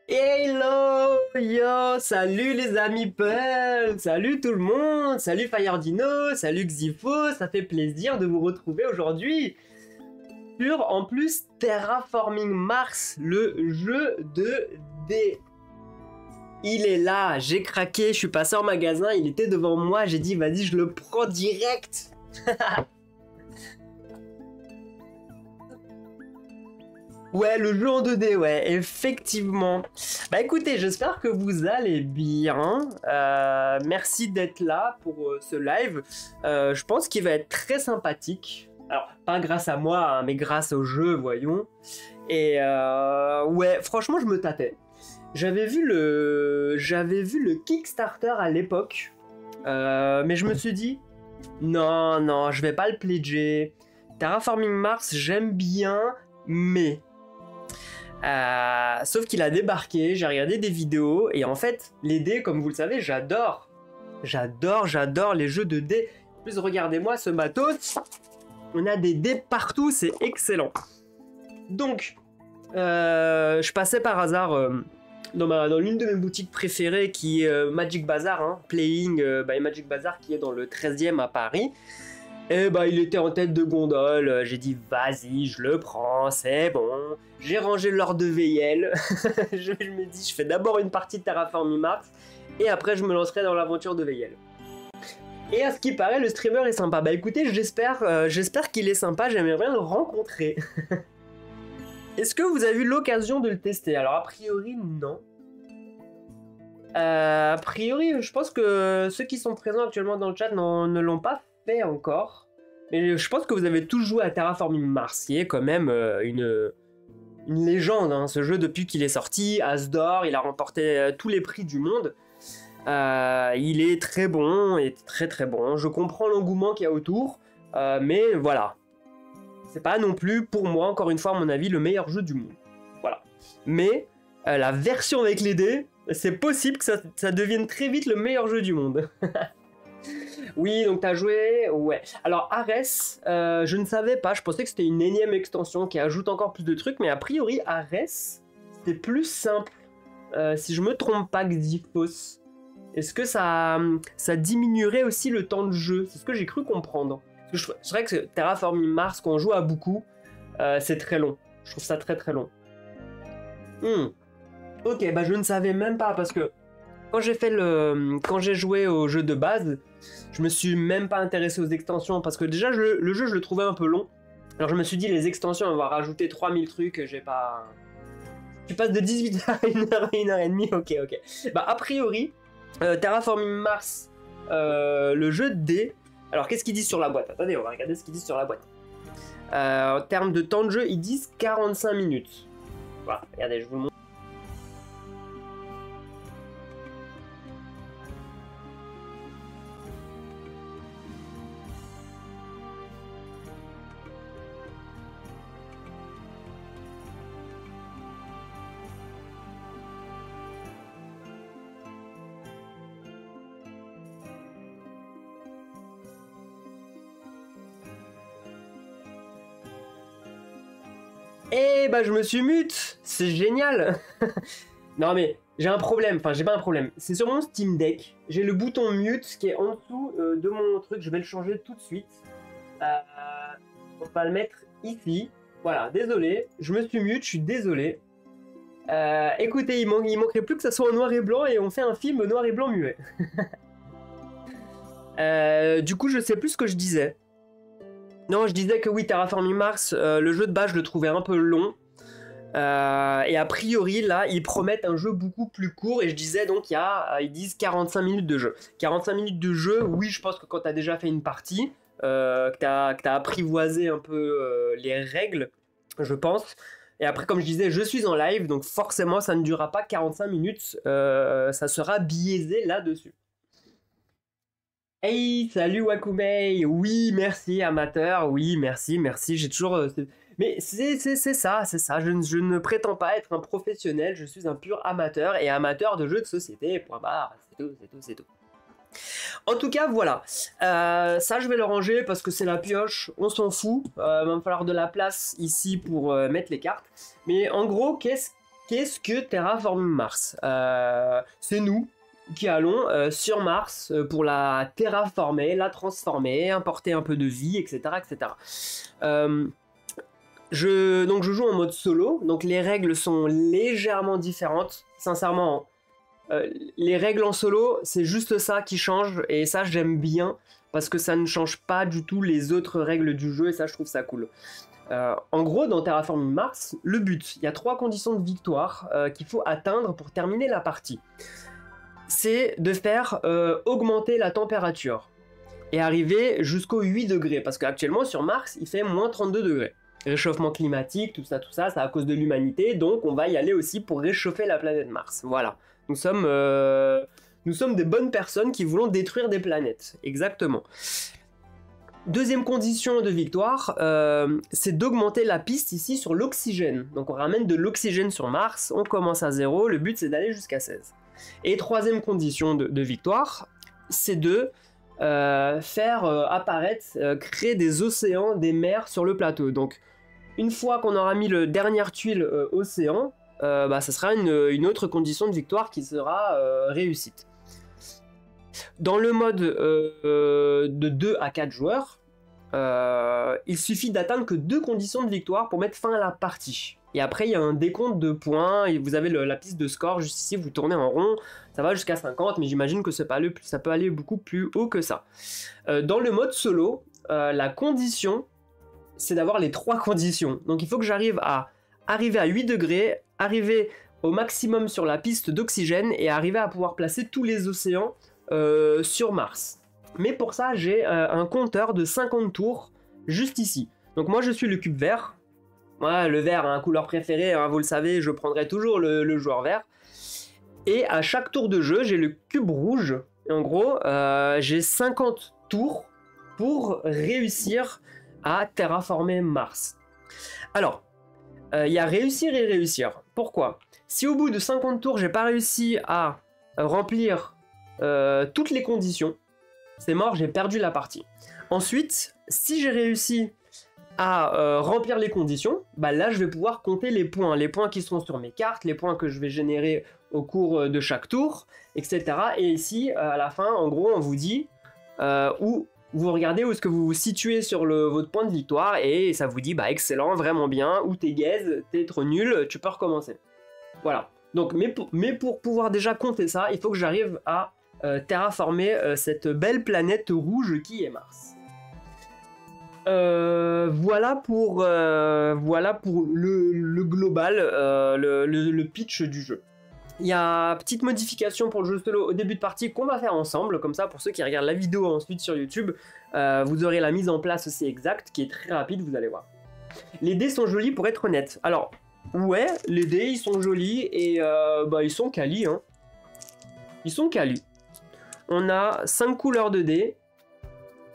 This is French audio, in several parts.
Hello, yo, salut les amis Peul, salut tout le monde, salut Fayardino, salut Xifo, ça fait plaisir de vous retrouver aujourd'hui sur, en plus, Terraforming Mars, le jeu de dés. Il est là, j'ai craqué, je suis passé en magasin, il était devant moi, j'ai dit vas-y je le prends direct. Ouais, le jeu en 2D, ouais, effectivement. Bah écoutez, j'espère que vous allez bien. Merci d'être là pour ce live. Je pense qu'il va être très sympathique. Alors, pas grâce à moi, hein, mais grâce au jeu, voyons. Et ouais, franchement, je me tâtais. J'avais vu le Kickstarter à l'époque. Mais je me suis dit, non, je vais pas le pledger. Terraforming Mars, j'aime bien, mais... sauf qu'il a débarqué, j'ai regardé des vidéos, et en fait, les dés, comme vous le savez, j'adore. J'adore les jeux de dés. En plus, regardez-moi ce matos. On a des dés partout, c'est excellent. Donc, je passais par hasard dans l'une de mes boutiques préférées qui est Magic Bazar, hein, Playing by Magic Bazar, qui est dans le 13e à Paris. Et bah il était en tête de gondole, j'ai dit vas-y je le prends, c'est bon. J'ai rangé l'or de VL, je me dis je fais d'abord une partie de Terraforming Mars et après je me lancerai dans l'aventure de VL. Et à ce qui paraît le streamer est sympa, bah écoutez j'espère qu'il est sympa, j'aimerais bien le rencontrer. Est-ce que vous avez eu l'occasion de le tester? Alors a priori non. A priori je pense que ceux qui sont présents actuellement dans le chat ne l'ont pas fait encore, mais je pense que vous avez tous joué à Terraforming Mars, qui est quand même une légende, hein, ce jeu depuis qu'il est sorti, As d'or, il a remporté tous les prix du monde, il est très bon, et très bon, je comprends l'engouement qu'il y a autour, mais voilà, c'est pas non plus pour moi, encore une fois à mon avis, le meilleur jeu du monde, voilà, mais la version avec les dés, c'est possible que ça devienne très vite le meilleur jeu du monde. Oui, donc t'as joué... Ouais. Alors, Ares, je ne savais pas. Je pensais que c'était une énième extension qui ajoute encore plus de trucs. Mais a priori, Ares, c'est plus simple. Si je me trompe pas, Xyphos. Est-ce que ça diminuerait aussi le temps de jeu? C'est ce que j'ai cru comprendre. Parce que c'est vrai que Terraforming Mars, quand on joue à beaucoup, c'est très long. Je trouve ça très long. Ok, bah je ne savais même pas parce que... Quand j'ai joué au jeu de base, je me suis même pas intéressé aux extensions parce que déjà le jeu je le trouvais un peu long. Alors je me suis dit les extensions on va rajouter 3000 trucs, j'ai pas... Tu passes de 18h à 1h et 1h30, ok. Bah a priori, Terraforming Mars, le jeu de dés, alors qu'est-ce qu'ils disent sur la boîte? Attendez, on va regarder ce qu'ils disent sur la boîte. En termes de temps de jeu, ils disent 45 minutes. Voilà, regardez, je vous le montre. Eh bah je me suis mute, c'est génial. Non mais j'ai un problème, enfin j'ai pas un problème, c'est sur mon Steam Deck, j'ai le bouton mute qui est en dessous de mon truc, je vais le changer tout de suite. On va le mettre ici, voilà, désolé, je me suis mute, je suis désolé. Écoutez, il manquerait plus que ça soit en noir et blanc et on fait un film noir et blanc muet. Du coup je sais plus ce que je disais. Non, je disais que oui, Terraforming Mars, le jeu de base, je le trouvais un peu long. Et a priori, là, ils promettent un jeu beaucoup plus court. Et je disais donc, ils disent 45 minutes de jeu. 45 minutes de jeu, oui, je pense que quand tu as déjà fait une partie, que tu as apprivoisé un peu les règles, je pense. Et après, comme je disais, je suis en live, donc forcément, ça ne durera pas 45 minutes. Ça sera biaisé là-dessus. Hey, salut Wakumei. Oui, merci amateur. Oui, merci. J'ai toujours... Mais c'est ça. Je ne prétends pas être un professionnel. Je suis un pur amateur et amateur de jeux de société. Point barre. C'est tout. En tout cas, voilà. Ça, je vais le ranger parce que c'est la pioche. On s'en fout. Il va me falloir de la place ici pour mettre les cartes. Mais en gros, qu'est-ce qu'est-ce que Terraforming Mars? C'est nous qui allons sur Mars pour la terraformer, la transformer, importer un peu de vie, etc. etc. Donc je joue en mode solo, donc les règles sont légèrement différentes. Sincèrement, les règles en solo, c'est juste ça qui change, et ça j'aime bien, parce que ça ne change pas du tout les autres règles du jeu, et ça je trouve ça cool. En gros, dans Terraforming Mars, le but, il y a 3 conditions de victoire qu'il faut atteindre pour terminer la partie. C'est de faire augmenter la température et arriver jusqu'aux 8 degrés, parce qu'actuellement sur Mars, il fait moins 32 degrés. Réchauffement climatique, tout ça, c'est à cause de l'humanité, donc on va y aller aussi pour réchauffer la planète Mars. Voilà, nous sommes des bonnes personnes qui voulons détruire des planètes, exactement. Deuxième condition de victoire, c'est d'augmenter la piste ici sur l'oxygène. Donc on ramène de l'oxygène sur Mars, on commence à 0, le but c'est d'aller jusqu'à 16. Et troisième condition de victoire, c'est de faire apparaître, créer des océans, des mers sur le plateau. Donc une fois qu'on aura mis le dernière tuile océan, ça sera une autre condition de victoire qui sera réussite. Dans le mode de 2 à 4 joueurs, il suffit d'atteindre que 2 conditions de victoire pour mettre fin à la partie. Et après, il y a un décompte de points, et vous avez la piste de score juste ici, vous tournez en rond, ça va jusqu'à 50, mais j'imagine que ça peut aller beaucoup plus haut que ça. Dans le mode solo, la condition, c'est d'avoir les 3 conditions. Donc il faut que j'arrive à arriver à 8 degrés, arriver au maximum sur la piste d'oxygène, et arriver à pouvoir placer tous les océans sur Mars. Mais pour ça, j'ai un compteur de 50 tours juste ici. Donc moi, je suis le cube vert. Ouais, le vert, hein, couleur préférée, hein, vous le savez, je prendrai toujours le joueur vert. Et à chaque tour de jeu, j'ai le cube rouge. Et en gros, j'ai 50 tours pour réussir à terraformer Mars. Alors, il y a réussir et réussir. Pourquoi? Si au bout de 50 tours, j'ai pas réussi à remplir toutes les conditions, c'est mort, j'ai perdu la partie. Ensuite, si j'ai réussi à remplir les conditions, là je vais pouvoir compter les points qui sont sur mes cartes, les points que je vais générer au cours de chaque tour, etc. Et ici, à la fin, en gros, on vous dit où vous regardez où est-ce que vous vous situez sur votre point de victoire, et ça vous dit excellent, vraiment bien, ou t'es gaze, t'es trop nul, tu peux recommencer. Voilà. Donc, mais pour pouvoir déjà compter ça, il faut que j'arrive à terraformer cette belle planète rouge qui est Mars. Voilà pour le global, le pitch du jeu. Il y a petite modification pour le jeu solo au début de partie qu'on va faire ensemble, comme ça pour ceux qui regardent la vidéo ensuite sur YouTube, vous aurez la mise en place aussi exacte qui est très rapide, vous allez voir. Les dés sont jolis pour être honnête. Alors ouais, les dés ils sont jolis et ils sont quali, hein. Ils sont quali. On a 5 couleurs de dés.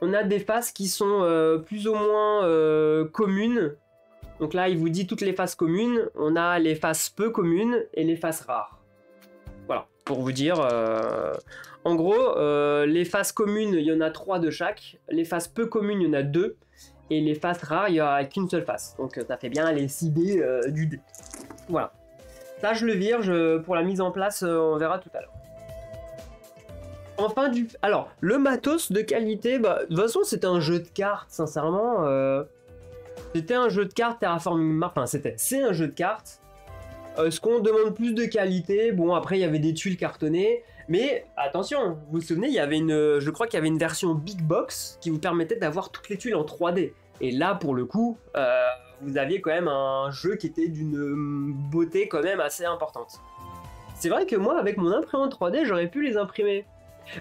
On a des faces qui sont plus ou moins communes. Donc là, il vous dit toutes les faces communes. On a les faces peu communes et les faces rares. Voilà, pour vous dire. En gros, les faces communes, il y en a 3 de chaque. Les faces peu communes, il y en a 2. Et les faces rares, il n'y a qu'une seule face. Donc ça fait bien les 6 dés du dé. Voilà. Ça, je le vire. Pour la mise en place, on verra tout à l'heure. Enfin, alors, le matos de qualité, de toute façon, c'était un jeu de cartes, sincèrement. C'était un jeu de cartes Terraforming Mars. Enfin, c'est un jeu de cartes. Est-ce qu'on demande plus de qualité? Bon, après, il y avait des tuiles cartonnées. Mais attention, vous vous souvenez, je crois qu'il y avait une version Big Box qui vous permettait d'avoir toutes les tuiles en 3D. Et là, pour le coup, vous aviez quand même un jeu qui était d'une beauté quand même assez importante. C'est vrai que moi, avec mon imprimante 3D, j'aurais pu les imprimer.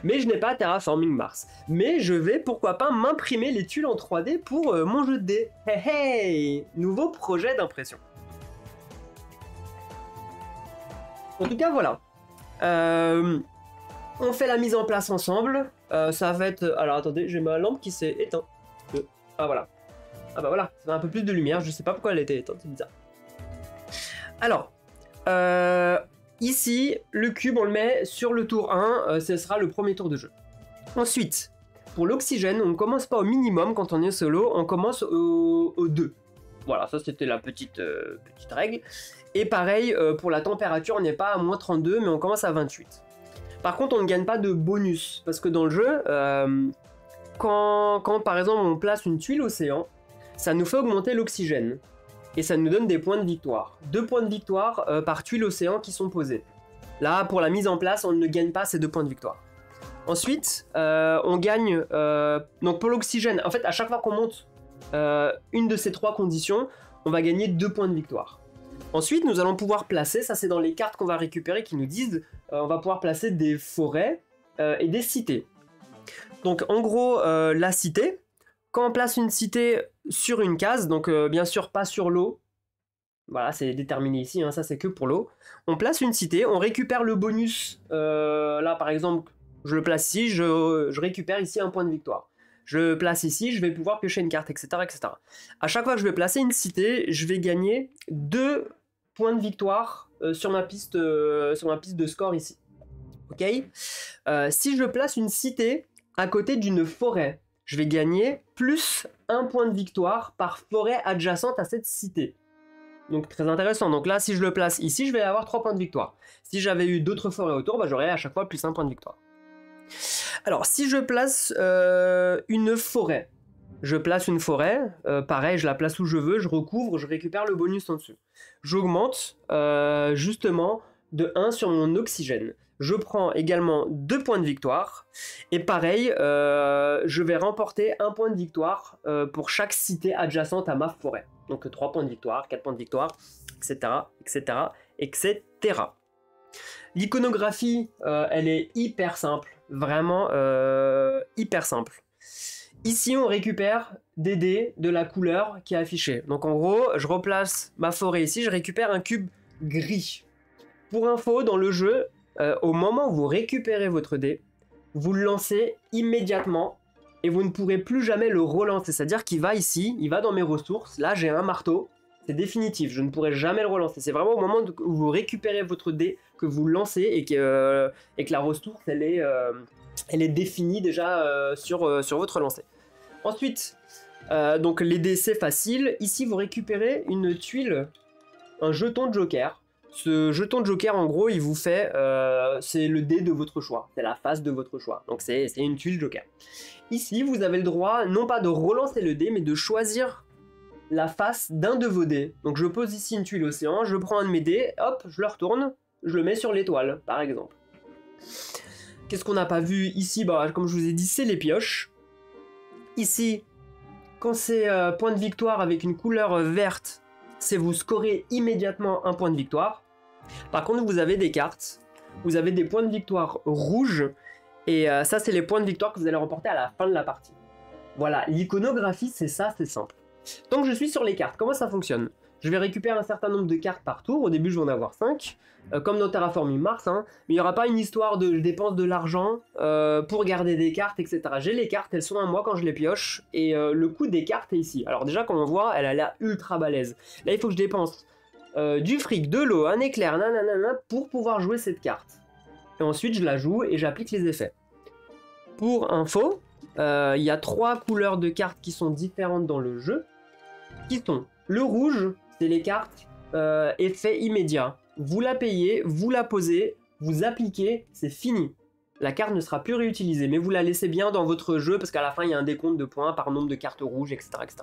Mais je n'ai pas Terraforming Mars. Mais je vais, pourquoi pas, m'imprimer les tuiles en 3D pour mon jeu de dés. Hey hey! Nouveau projet d'impression. En tout cas, voilà. On fait la mise en place ensemble. Ça va être... Alors, attendez, j'ai ma lampe qui s'est éteinte. Ah, voilà. Ah bah voilà, ça fait un peu plus de lumière. Je sais pas pourquoi elle était éteinte, c'est bizarre. Alors... ici, le cube, on le met sur le tour 1, ce sera le premier tour de jeu. Ensuite, pour l'oxygène, on ne commence pas au minimum quand on est solo, on commence au 2. Voilà, ça c'était la petite règle. Et pareil, pour la température, on n'est pas à moins 32, mais on commence à 28. Par contre, on ne gagne pas de bonus, parce que dans le jeu, quand par exemple on place une tuile océan, ça nous fait augmenter l'oxygène. Et ça nous donne des points de victoire. 2 points de victoire par tuile océan qui sont posés. Là, pour la mise en place, on ne gagne pas ces 2 points de victoire. Ensuite, on gagne... donc pour l'oxygène, en fait, à chaque fois qu'on monte une de ces 3 conditions, on va gagner 2 points de victoire. Ensuite, nous allons pouvoir placer, ça c'est dans les cartes qu'on va récupérer qui nous disent, on va pouvoir placer des forêts et des cités. Donc en gros, la cité, quand on place une cité sur une case, donc bien sûr pas sur l'eau, voilà c'est déterminé ici, hein, ça c'est que pour l'eau, on place une cité, on récupère le bonus, là par exemple, je le place ici, je récupère ici un point de victoire. Je place ici, je vais pouvoir piocher une carte, etc., etc. À chaque fois que je vais placer une cité, je vais gagner 2 points de victoire sur ma piste de score ici. Ok. Si je place une cité à côté d'une forêt, je vais gagner plus 1 point de victoire par forêt adjacente à cette cité. Donc très intéressant. Donc là, si je le place ici, je vais avoir 3 points de victoire. Si j'avais eu d'autres forêts autour, bah, j'aurais à chaque fois plus 1 point de victoire. Alors, si je place une forêt, pareil, je la place où je veux, je recouvre, je récupère le bonus en dessous. J'augmente justement de 1 sur mon oxygène. Je prends également 2 points de victoire. Et pareil, je vais remporter 1 point de victoire pour chaque cité adjacente à ma forêt. Donc 3 points de victoire, 4 points de victoire, etc. etc. etc. L'iconographie, elle est hyper simple. Vraiment hyper simple. Ici, on récupère des dés de la couleur qui est affichée. Donc en gros, je replace ma forêt ici, je récupère un cube gris. Pour info, dans le jeu, au moment où vous récupérez votre dé, vous le lancez immédiatement et vous ne pourrez plus jamais le relancer. C'est-à-dire qu'il va ici, il va dans mes ressources. Là, j'ai un marteau. C'est définitif, je ne pourrai jamais le relancer. C'est vraiment au moment où vous récupérez votre dé que vous le lancez et que la ressource, elle est définie déjà sur votre lancer. Ensuite, donc les dés, c'est facile. Ici, vous récupérez une tuile, un jeton de joker. Ce jeton de joker, en gros, il vous fait... c'est le dé de votre choix. C'est la face de votre choix. Donc c'est une tuile joker. Ici, vous avez le droit, non pas de relancer le dé, mais de choisir la face d'un de vos dés. Donc je pose ici une tuile océan, je prends un de mes dés, hop, je le retourne, je le mets sur l'étoile, par exemple. Qu'est-ce qu'on n'a pas vu ici? Bah, comme je vous ai dit, c'est les pioches. Ici, quand c'est point de victoire avec une couleur verte, c'est vous scorez immédiatement un point de victoire. Par contre, vous avez des cartes, vous avez des points de victoire rouges, et ça, c'est les points de victoire que vous allez remporter à la fin de la partie. Voilà, l'iconographie, c'est ça, c'est simple. Donc je suis sur les cartes, comment ça fonctionne? Je vais récupérer un certain nombre de cartes par tour, au début je vais en avoir 5, comme dans Terraforming Mars, hein, mais il n'y aura pas une histoire de je dépense de l'argent pour garder des cartes, etc. J'ai les cartes, elles sont à moi quand je les pioche, et le coût des cartes est ici. Alors déjà, comme on voit, elle a l'air ultra balèze. Là il faut que je dépense du fric, de l'eau, un éclair, nanana, pour pouvoir jouer cette carte. Et ensuite je la joue et j'applique les effets. Pour info, il y a 3 couleurs de cartes qui sont différentes dans le jeu, qui sont le rouge, c'est les cartes effet immédiat. Vous la payez, vous la posez, vous appliquez, c'est fini. La carte ne sera plus réutilisée, mais vous la laissez bien dans votre jeu parce qu'à la fin il y a un décompte de points par nombre de cartes rouges, etc. etc.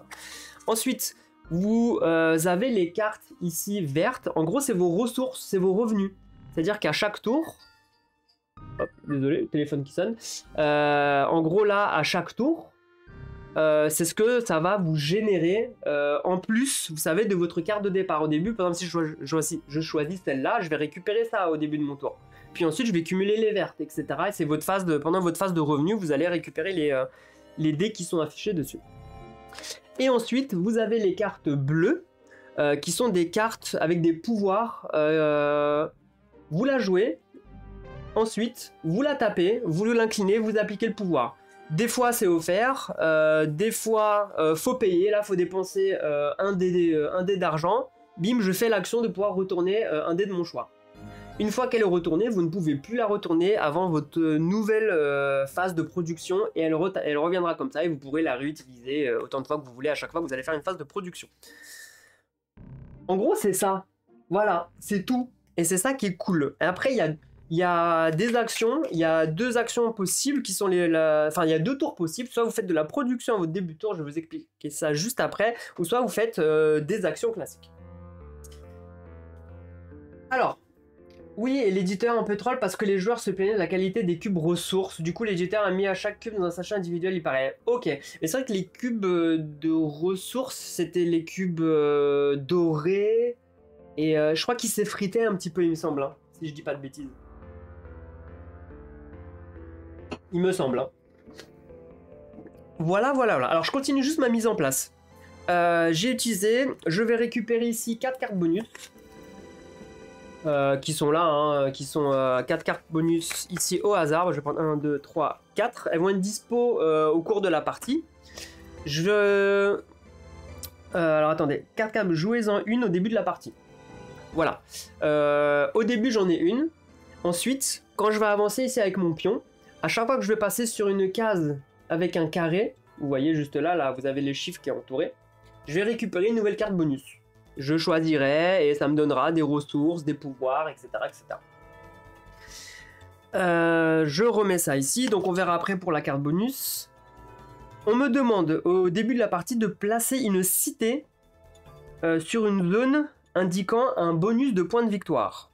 Ensuite, vous avez les cartes ici vertes. En gros, c'est vos ressources, c'est vos revenus. C'est-à-dire qu'à chaque tour... Hop, désolé, le téléphone qui sonne. En gros, là, à chaque tour, c'est ce que ça va vous générer en plus, vous savez, de votre carte de départ. Au début, par exemple, si je choisis celle-là, je vais récupérer ça au début de mon tour. Puis ensuite, je vais cumuler les vertes, etc. Et c'est votre phase pendant votre phase de revenu, vous allez récupérer les dés qui sont affichés dessus. Et ensuite, vous avez les cartes bleues, qui sont des cartes avec des pouvoirs. Vous la jouez. Ensuite, vous la tapez, vous l'inclinez, vous appliquez le pouvoir. Des fois, c'est offert, des fois, faut payer. Là, faut dépenser un dé d'argent. Bim, je fais l'action de pouvoir retourner un dé de mon choix. Une fois qu'elle est retournée, vous ne pouvez plus la retourner avant votre nouvelle phase de production et elle reviendra comme ça et vous pourrez la réutiliser autant de fois que vous voulez à chaque fois que vous allez faire une phase de production. En gros, c'est ça. Voilà, c'est tout. Et c'est ça qui est cool. Et après, il y a des actions, il y a 2 actions possibles qui sont enfin, il y a 2 tours possibles. Soit vous faites de la production à votre début de tour, je vais vous expliquer ça juste après, ou soit vous faites des actions classiques. Alors, oui, et l'éditeur un peu troll parce que les joueurs se plaignaient de la qualité des cubes ressources. Du coup, l'éditeur a mis à chaque cube dans un sachet individuel, il paraît. Ok, mais c'est vrai que les cubes de ressources, c'était les cubes dorés. Et je crois qu'il s'effritait un petit peu, il me semble, hein, si je dis pas de bêtises. Il me semble. Hein. Voilà, voilà, voilà. Alors, je continue juste ma mise en place. J'ai utilisé, je vais récupérer ici 4 cartes bonus. Qui sont là, hein, qui sont 4 cartes bonus ici au hasard. Je vais prendre 1, 2, 3, 4. Elles vont être dispo au cours de la partie. Alors attendez, 4 cartes, jouez-en une au début de la partie. Voilà. Au début, j'en ai une. Ensuite, quand je vais avancer ici avec mon pion, à chaque fois que je vais passer sur une case avec un carré, vous voyez juste là, là, vous avez les chiffres qui est entouré, je vais récupérer une nouvelle carte bonus. Je choisirai et ça me donnera des ressources, des pouvoirs, etc. etc. Je remets ça ici, donc on verra après pour la carte bonus. On me demande au début de la partie de placer une cité sur une zone indiquant un bonus de points de victoire.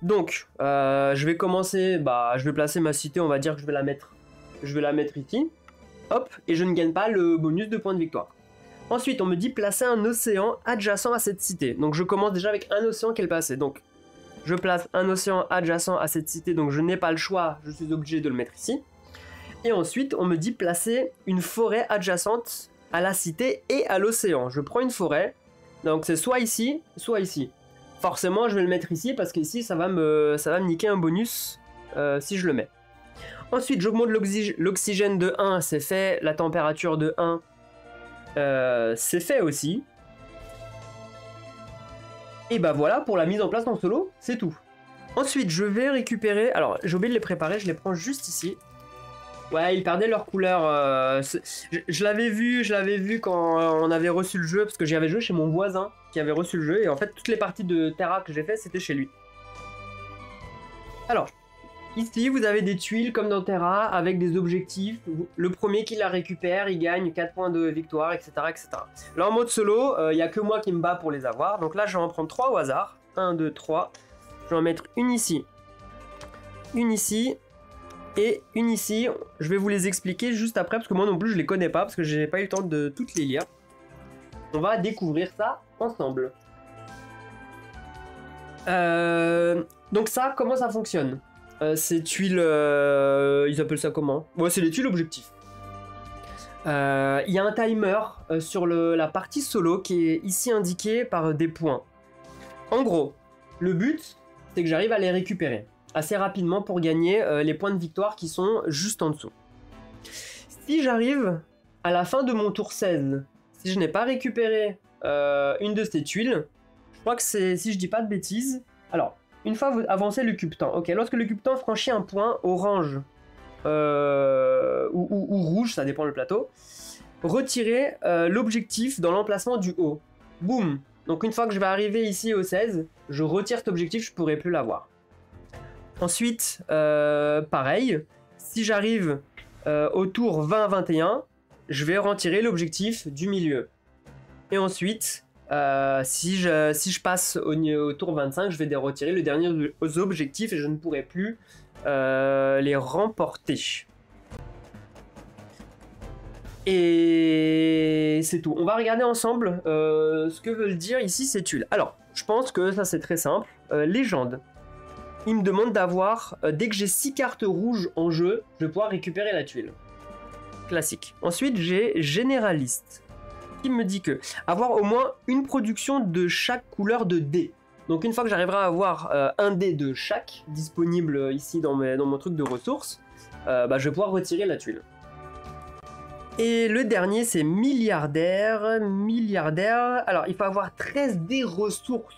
Donc, je vais commencer, je vais placer ma cité, on va dire que je vais la mettre ici. Hop, et je ne gagne pas le bonus de points de victoire. Ensuite, on me dit placer un océan adjacent à cette cité. Donc, je commence déjà avec un océan qui est passé. Donc, je place un océan adjacent à cette cité, donc je n'ai pas le choix, je suis obligé de le mettre ici. Et ensuite, on me dit placer une forêt adjacente à la cité et à l'océan. Je prends une forêt, donc c'est soit ici, soit ici. Forcément, je vais le mettre ici parce qu'ici, ça va me niquer un bonus si je le mets. Ensuite, j'augmente l'oxygène de 1, c'est fait. La température de 1, c'est fait aussi. Et bah voilà, pour la mise en place en solo, c'est tout. Ensuite, je vais récupérer... Alors, j'ai oublié de les préparer, je les prends juste ici. Ouais, ils perdaient leur couleur. Je l'avais vu quand on avait reçu le jeu, parce que j'y avais joué chez mon voisin qui avait reçu le jeu, et en fait, toutes les parties de Terra que j'ai fait, c'était chez lui. Alors, ici, vous avez des tuiles comme dans Terra, avec des objectifs. Le premier qui la récupère, il gagne 4 points de victoire, etc. etc. Là, en mode solo, il n'y a que moi qui me bats pour les avoir. Donc là, je vais en prendre 3 au hasard. 1, 2, 3. Je vais en mettre une ici. Une ici. Et une ici. Je vais vous les expliquer juste après, parce que moi non plus, je les connais pas, parce que j'ai pas eu le temps de toutes les lire. On va découvrir ça ensemble. Donc ça, comment ça fonctionne ? Ces tuiles, ils appellent ça comment ? Ouais, c'est les tuiles objectifs. Il y a un timer sur la partie solo qui est ici indiqué par des points. En gros, le but, c'est que j'arrive à les récupérer assez rapidement pour gagner les points de victoire qui sont juste en dessous. Si j'arrive à la fin de mon tour 16, si je n'ai pas récupéré une de ces tuiles, je crois que c'est, si je dis pas de bêtises, alors, une fois vous avancez le cube temps, ok, lorsque le cube temps franchit un point orange ou rouge, ça dépend le plateau, retirez l'objectif dans l'emplacement du haut. Boum. Donc une fois que je vais arriver ici au 16, je retire cet objectif, je ne pourrai plus l'avoir. Ensuite, pareil, si j'arrive au tour 20-21, je vais retirer l'objectif du milieu. Et ensuite, si je passe au tour 25, je vais retirer le dernier objectif et je ne pourrai plus les remporter. Et c'est tout. On va regarder ensemble ce que veulent dire ici ces tuiles. Alors, je pense que ça c'est très simple. Légende. Il me demande d'avoir, dès que j'ai 6 cartes rouges en jeu, je vais pouvoir récupérer la tuile. Classique. Ensuite, j'ai généraliste. Qui me dit que avoir au moins une production de chaque couleur de dés. Donc une fois que j'arriverai à avoir un dé de chaque disponible ici dans mon truc de ressources, je vais pouvoir retirer la tuile. Et le dernier, c'est milliardaire. Milliardaire. Alors, il faut avoir 13 dés ressources.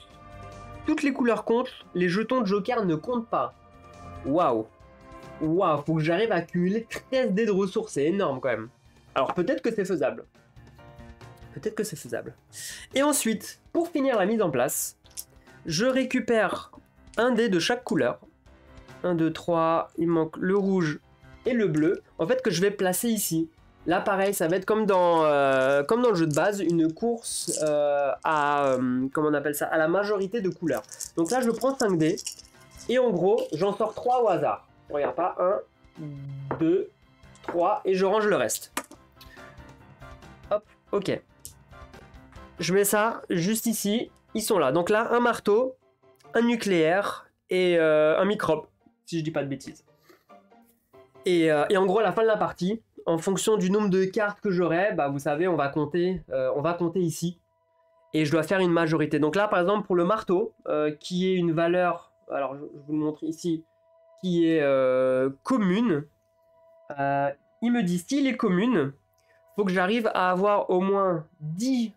Toutes les couleurs comptent, les jetons de joker ne comptent pas. Waouh. Waouh, faut que j'arrive à cumuler 13 dés de ressources, c'est énorme quand même. Alors, peut-être que c'est faisable. Peut-être que c'est faisable. Et ensuite, pour finir la mise en place, je récupère un dé de chaque couleur. 1, 2, 3, il manque le rouge et le bleu, en fait, que je vais placer ici. Là, pareil, ça va être comme dans le jeu de base, une course comment on appelle ça, à la majorité de couleurs. Donc là, je prends 5 dés, et en gros, j'en sors 3 au hasard. Regarde pas, 1, 2, 3, et je range le reste. Hop, ok. Je mets ça juste ici, ils sont là. Donc là, un marteau, un nucléaire, et un microbe, si je dis pas de bêtises. Et en gros, à la fin de la partie, en fonction du nombre de cartes que j'aurai, bah vous savez, on va compter ici. Et je dois faire une majorité. Donc là, par exemple, pour le marteau, qui est une valeur, alors je vous le montre ici, qui est commune, il me dit s'il est commune, il faut que j'arrive à avoir au moins 10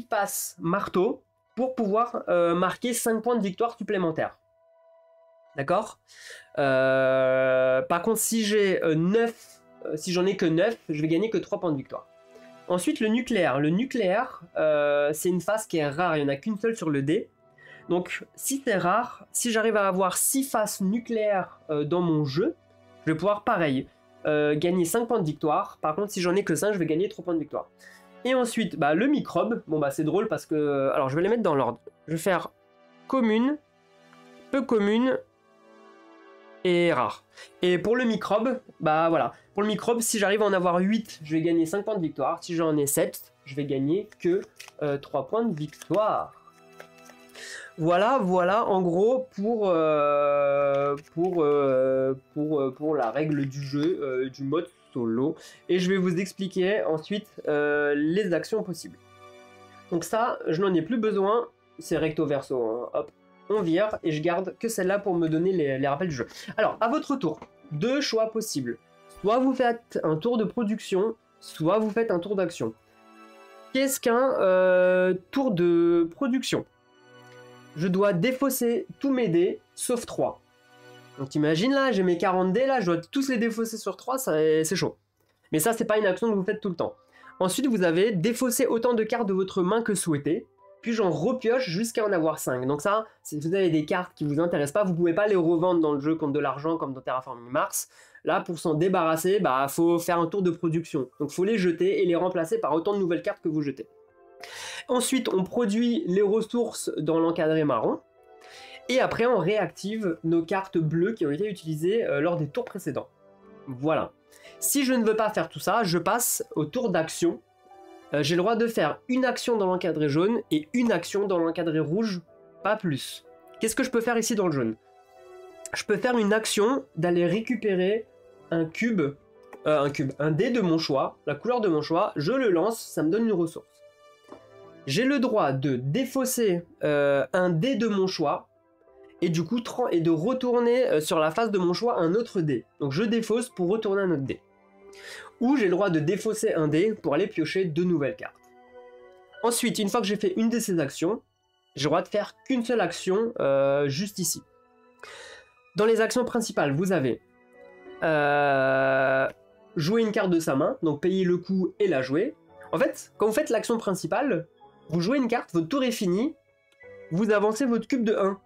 passes marteau pour pouvoir marquer 5 points de victoire supplémentaires. D'accord. Par contre, si j'ai 9, si j'en ai que 9, je vais gagner que 3 points de victoire. Ensuite, le nucléaire. Le nucléaire, c'est une phase qui est rare, il n'y en a qu'une seule sur le dé. Donc, si c'est rare, si j'arrive à avoir 6 phases nucléaires dans mon jeu, je vais pouvoir, pareil, gagner 5 points de victoire. Par contre, si j'en ai que 5, je vais gagner 3 points de victoire. Et ensuite, bah, le microbe, bon bah c'est drôle parce que... Alors, je vais les mettre dans l'ordre. Je vais faire commune, peu commune, et rare. Et pour le microbe, bah voilà. Pour le microbe, si j'arrive à en avoir 8, je vais gagner 5 points de victoire. Si j'en ai 7, je vais gagner que 3 points de victoire. Voilà, en gros, pour la règle du jeu, du mode solo. Et je vais vous expliquer ensuite les actions possibles. Donc ça, je n'en ai plus besoin. C'est recto verso, hein. Hop. On vire et je garde que celle-là pour me donner les rappels du jeu. Alors, à votre tour, 2 choix possibles. Soit vous faites un tour de production, soit vous faites un tour d'action. Qu'est-ce qu'un tour de production? Je dois défausser tous mes dés, sauf 3. Donc imagine là, j'ai mes 40 dés là, je dois tous les défausser sur 3, c'est chaud. Mais ça, c'est pas une action que vous faites tout le temps. Ensuite, vous avez défaussé autant de cartes de votre main que souhaité. Puis j'en repioche jusqu'à en avoir 5. Donc ça, si vous avez des cartes qui vous intéressent pas, vous pouvez pas les revendre dans le jeu contre de l'argent comme dans Terraforming Mars. Là, pour s'en débarrasser, bah faut faire un tour de production. Donc faut les jeter et les remplacer par autant de nouvelles cartes que vous jetez. Ensuite, on produit les ressources dans l'encadré marron. Et après, on réactive nos cartes bleues qui ont été utilisées lors des tours précédents. Voilà. Si je ne veux pas faire tout ça, je passe au tour d'action. J'ai le droit de faire une action dans l'encadré jaune et une action dans l'encadré rouge, pas plus. Qu'est-ce que je peux faire ici dans le jaune? Je peux faire une action d'aller récupérer un dé de mon choix, la couleur de mon choix, je le lance, ça me donne une ressource. J'ai le droit de défausser un dé de mon choix et du coup et de retourner sur la face de mon choix un autre dé. Donc je défausse pour retourner un autre dé. Ou j'ai le droit de défausser un dé pour aller piocher 2 nouvelles cartes. Ensuite, une fois que j'ai fait une de ces actions, j'ai le droit de faire qu'une seule action juste ici. Dans les actions principales, vous avez jouer une carte de sa main, donc payer le coup et la jouer. En fait, quand vous faites l'action principale, vous jouez une carte, votre tour est fini, vous avancez votre cube de 1.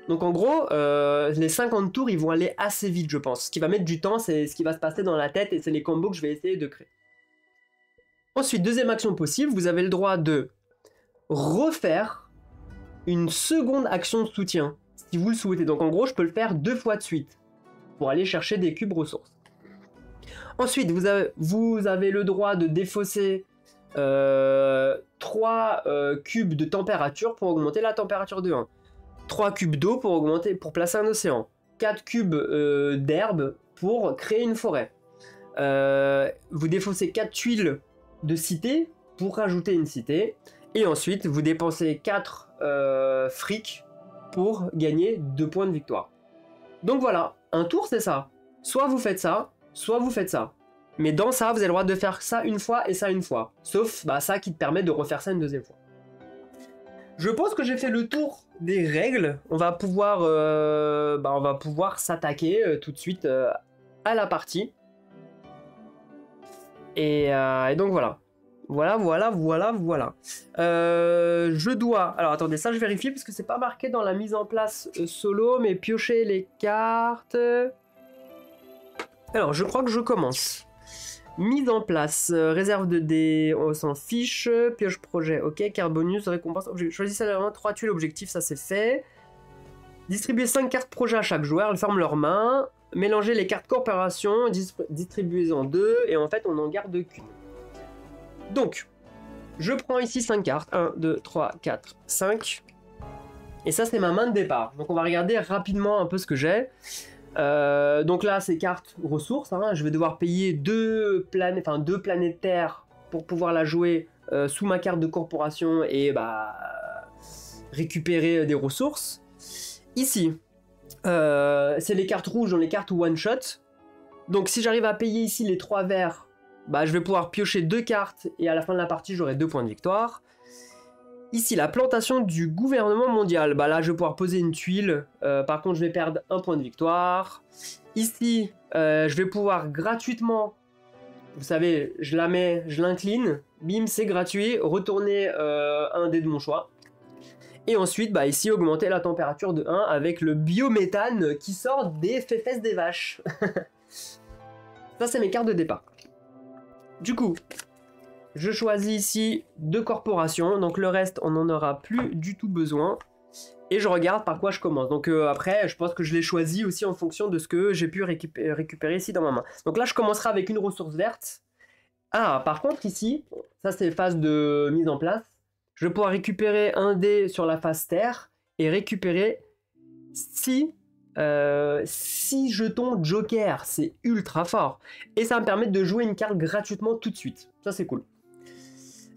Donc en gros, les 50 tours, ils vont aller assez vite, je pense. Ce qui va mettre du temps, c'est ce qui va se passer dans la tête et c'est les combos que je vais essayer de créer. Ensuite, deuxième action possible, vous avez le droit de refaire une seconde action de soutien, si vous le souhaitez. Donc en gros, je peux le faire 2 fois de suite, pour aller chercher des cubes ressources. Ensuite, vous avez le droit de défausser 3 cubes de température pour augmenter la température de 1. 3 cubes d'eau pour placer un océan. 4 cubes d'herbe pour créer une forêt. Vous défaussez 4 tuiles de cité pour rajouter une cité. Et ensuite, vous dépensez 4 fric pour gagner 2 points de victoire. Donc voilà, un tour c'est ça. Soit vous faites ça, soit vous faites ça. Mais dans ça, vous avez le droit de faire ça une fois et ça une fois. Sauf ça qui te permet de refaire ça une deuxième fois. Je pense que j'ai fait le tour des règles. On va pouvoir s'attaquer tout de suite à la partie. Et donc voilà. Voilà, voilà, voilà, voilà. Je dois... Alors attendez, ça je vérifie parce que c'est pas marqué dans la mise en place solo, mais piocher les cartes... Alors, je crois que je commence. Mise en place, réserve de dés, on s'en fiche, pioche projet, ok, carte bonus, récompense, choisissez la 3 tuiles objectifs, ça c'est fait. Distribuer 5 cartes projet à chaque joueur, elles forment leurs mains. Mélanger les cartes corporation, distribuez-en 2, et en fait on n'en garde qu'une. Donc, je prends ici 5 cartes, 1, 2, 3, 4, 5. Et ça c'est ma main de départ. Donc on va regarder rapidement un peu ce que j'ai. Donc là c'est carte ressources, hein. Je vais devoir payer 2 planètes Terre pour pouvoir la jouer sous ma carte de corporation et bah récupérer des ressources. Ici, c'est les cartes rouges dans les cartes one shot. Donc si j'arrive à payer ici les 3 verts, bah je vais pouvoir piocher 2 cartes et à la fin de la partie j'aurai 2 points de victoire. Ici, la plantation du gouvernement mondial. Bah là, je vais pouvoir poser une tuile. Par contre, je vais perdre 1 point de victoire. Ici, je vais pouvoir gratuitement... Vous savez, je la mets, je l'incline. Bim, c'est gratuit. Retourner un dé de mon choix. Et ensuite, bah ici, augmenter la température de 1 avec le biométhane qui sort des fesses des vaches. Ça, c'est mes cartes de départ. Du coup... Je choisis ici 2 corporations, donc le reste on n'en aura plus du tout besoin. Et je regarde par quoi je commence. Donc après, je pense que je l'ai choisi aussi en fonction de ce que j'ai pu récupérer ici dans ma main. Donc là, je commencerai avec une ressource verte. Ah, par contre ici, ça c'est phase de mise en place. Je vais pouvoir récupérer un dé sur la phase terre et récupérer 6 jetons joker. C'est ultra fort. Et ça va me permettre de jouer une carte gratuitement tout de suite. Ça c'est cool.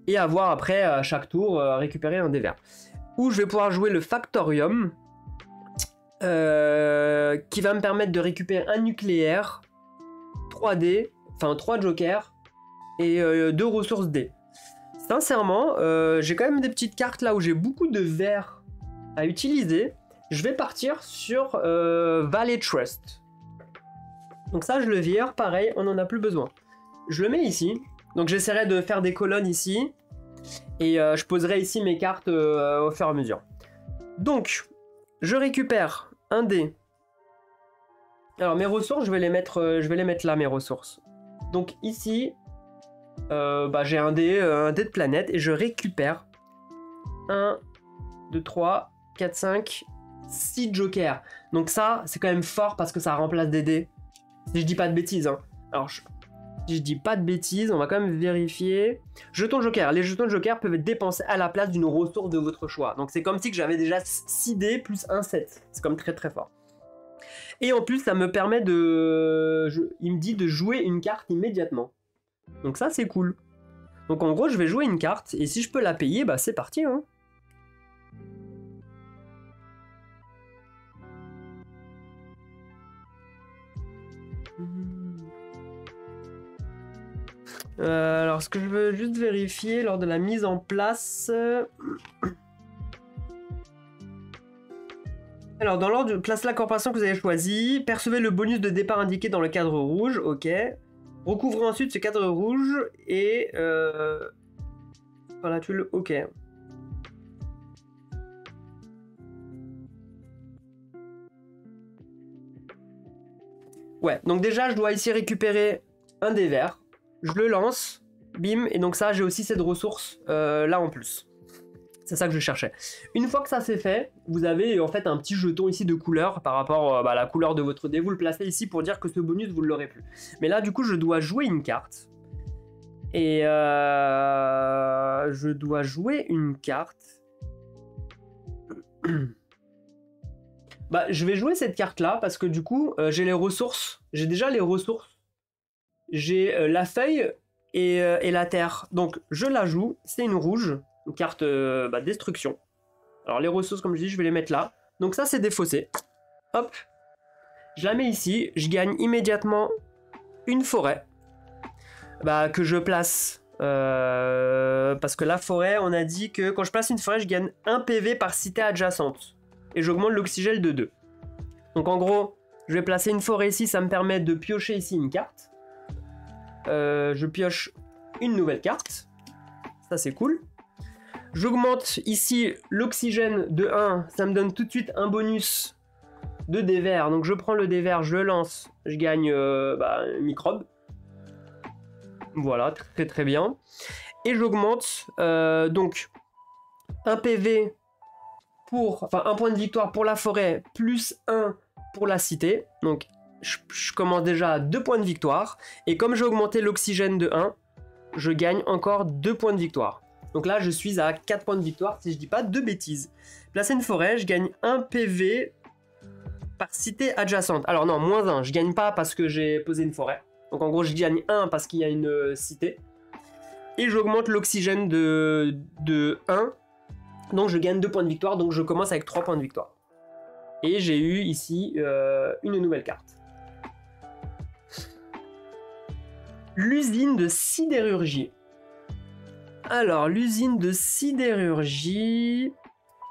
Et avoir après à chaque tour récupérer un dé vert. Où je vais pouvoir jouer le Factorium qui va me permettre de récupérer un nucléaire, 3 dés, enfin 3 jokers et 2 ressources dés. Sincèrement, j'ai quand même des petites cartes là où j'ai beaucoup de verts à utiliser. Je vais partir sur Valley Trust. Donc ça je le vire, pareil, on n'en a plus besoin. Je le mets ici. Donc j'essaierai de faire des colonnes ici. Et je poserai ici mes cartes au fur et à mesure. Donc, je récupère un dé. Alors mes ressources, je vais les mettre là, mes ressources. Donc ici, j'ai un dé de planète. Et je récupère 1, 2, 3, 4, 5, 6 jokers. Donc ça, c'est quand même fort parce que ça remplace des dés. Si je dis pas de bêtises, hein. Alors, si je dis pas de bêtises, on va quand même vérifier. Jetons joker. Les jetons de joker peuvent être dépensés à la place d'une ressource de votre choix. Donc c'est comme si j'avais déjà 6 dés plus un 7. C'est comme très très fort. Et en plus, ça me permet de... Il me dit de jouer une carte immédiatement. Donc ça, c'est cool. Donc en gros, je vais jouer une carte. Et si je peux la payer, bah c'est parti, hein. Alors, ce que je veux juste vérifier lors de la mise en place... Alors, dans l'ordre, place la corporation que vous avez choisie. Percevez le bonus de départ indiqué dans le cadre rouge. Ok. Recouvrez ensuite ce cadre rouge et... Voilà, tu le... Ok. Ouais, donc déjà, je dois ici récupérer un dé vert. Je le lance, bim, et donc ça, j'ai aussi cette ressource là en plus. C'est ça que je cherchais. Une fois que ça c'est fait, vous avez en fait un petit jeton ici de couleur par rapport à la couleur de votre dé. Vous le placez ici pour dire que ce bonus, vous ne l'aurez plus. Mais là, du coup, je dois jouer une carte. Et je dois jouer une carte. Bah, je vais jouer cette carte-là parce que du coup, j'ai les ressources. J'ai déjà les ressources. J'ai la feuille et la terre. Donc, je la joue. C'est une rouge. Une carte destruction. Alors, les ressources, comme je dis, je vais les mettre là. Donc, ça, c'est défaussé. Hop. Je la mets ici. Je gagne immédiatement une forêt. Que je place. Parce que la forêt, on a dit que quand je place une forêt, je gagne 1 PV par cité adjacente. Et j'augmente l'oxygène de 2. Donc en gros, je vais placer une forêt ici, ça me permet de piocher ici une carte. Je pioche une nouvelle carte. ça c'est cool. J'augmente ici l'oxygène de 1, ça me donne tout de suite un bonus de dés verts. Donc je prends le dé vert, je le lance, je gagne un microbe. Voilà, très très bien. Et j'augmente donc un PV pour, enfin un point de victoire pour la forêt, plus 1 pour la cité. Donc je commence déjà à 2 points de victoire. Et comme j'ai augmenté l'oxygène de 1, je gagne encore 2 points de victoire. Donc là, je suis à 4 points de victoire, si je dis pas de bêtises. Placer une forêt, je gagne 1 PV par cité adjacente. Alors non, moins 1, je gagne pas parce que j'ai posé une forêt. Donc en gros, je gagne 1 parce qu'il y a une cité. Et j'augmente l'oxygène de 1. Donc je gagne 2 points de victoire, donc je commence avec 3 points de victoire. Et j'ai eu ici une nouvelle carte. L'usine de sidérurgie. Alors, l'usine de sidérurgie,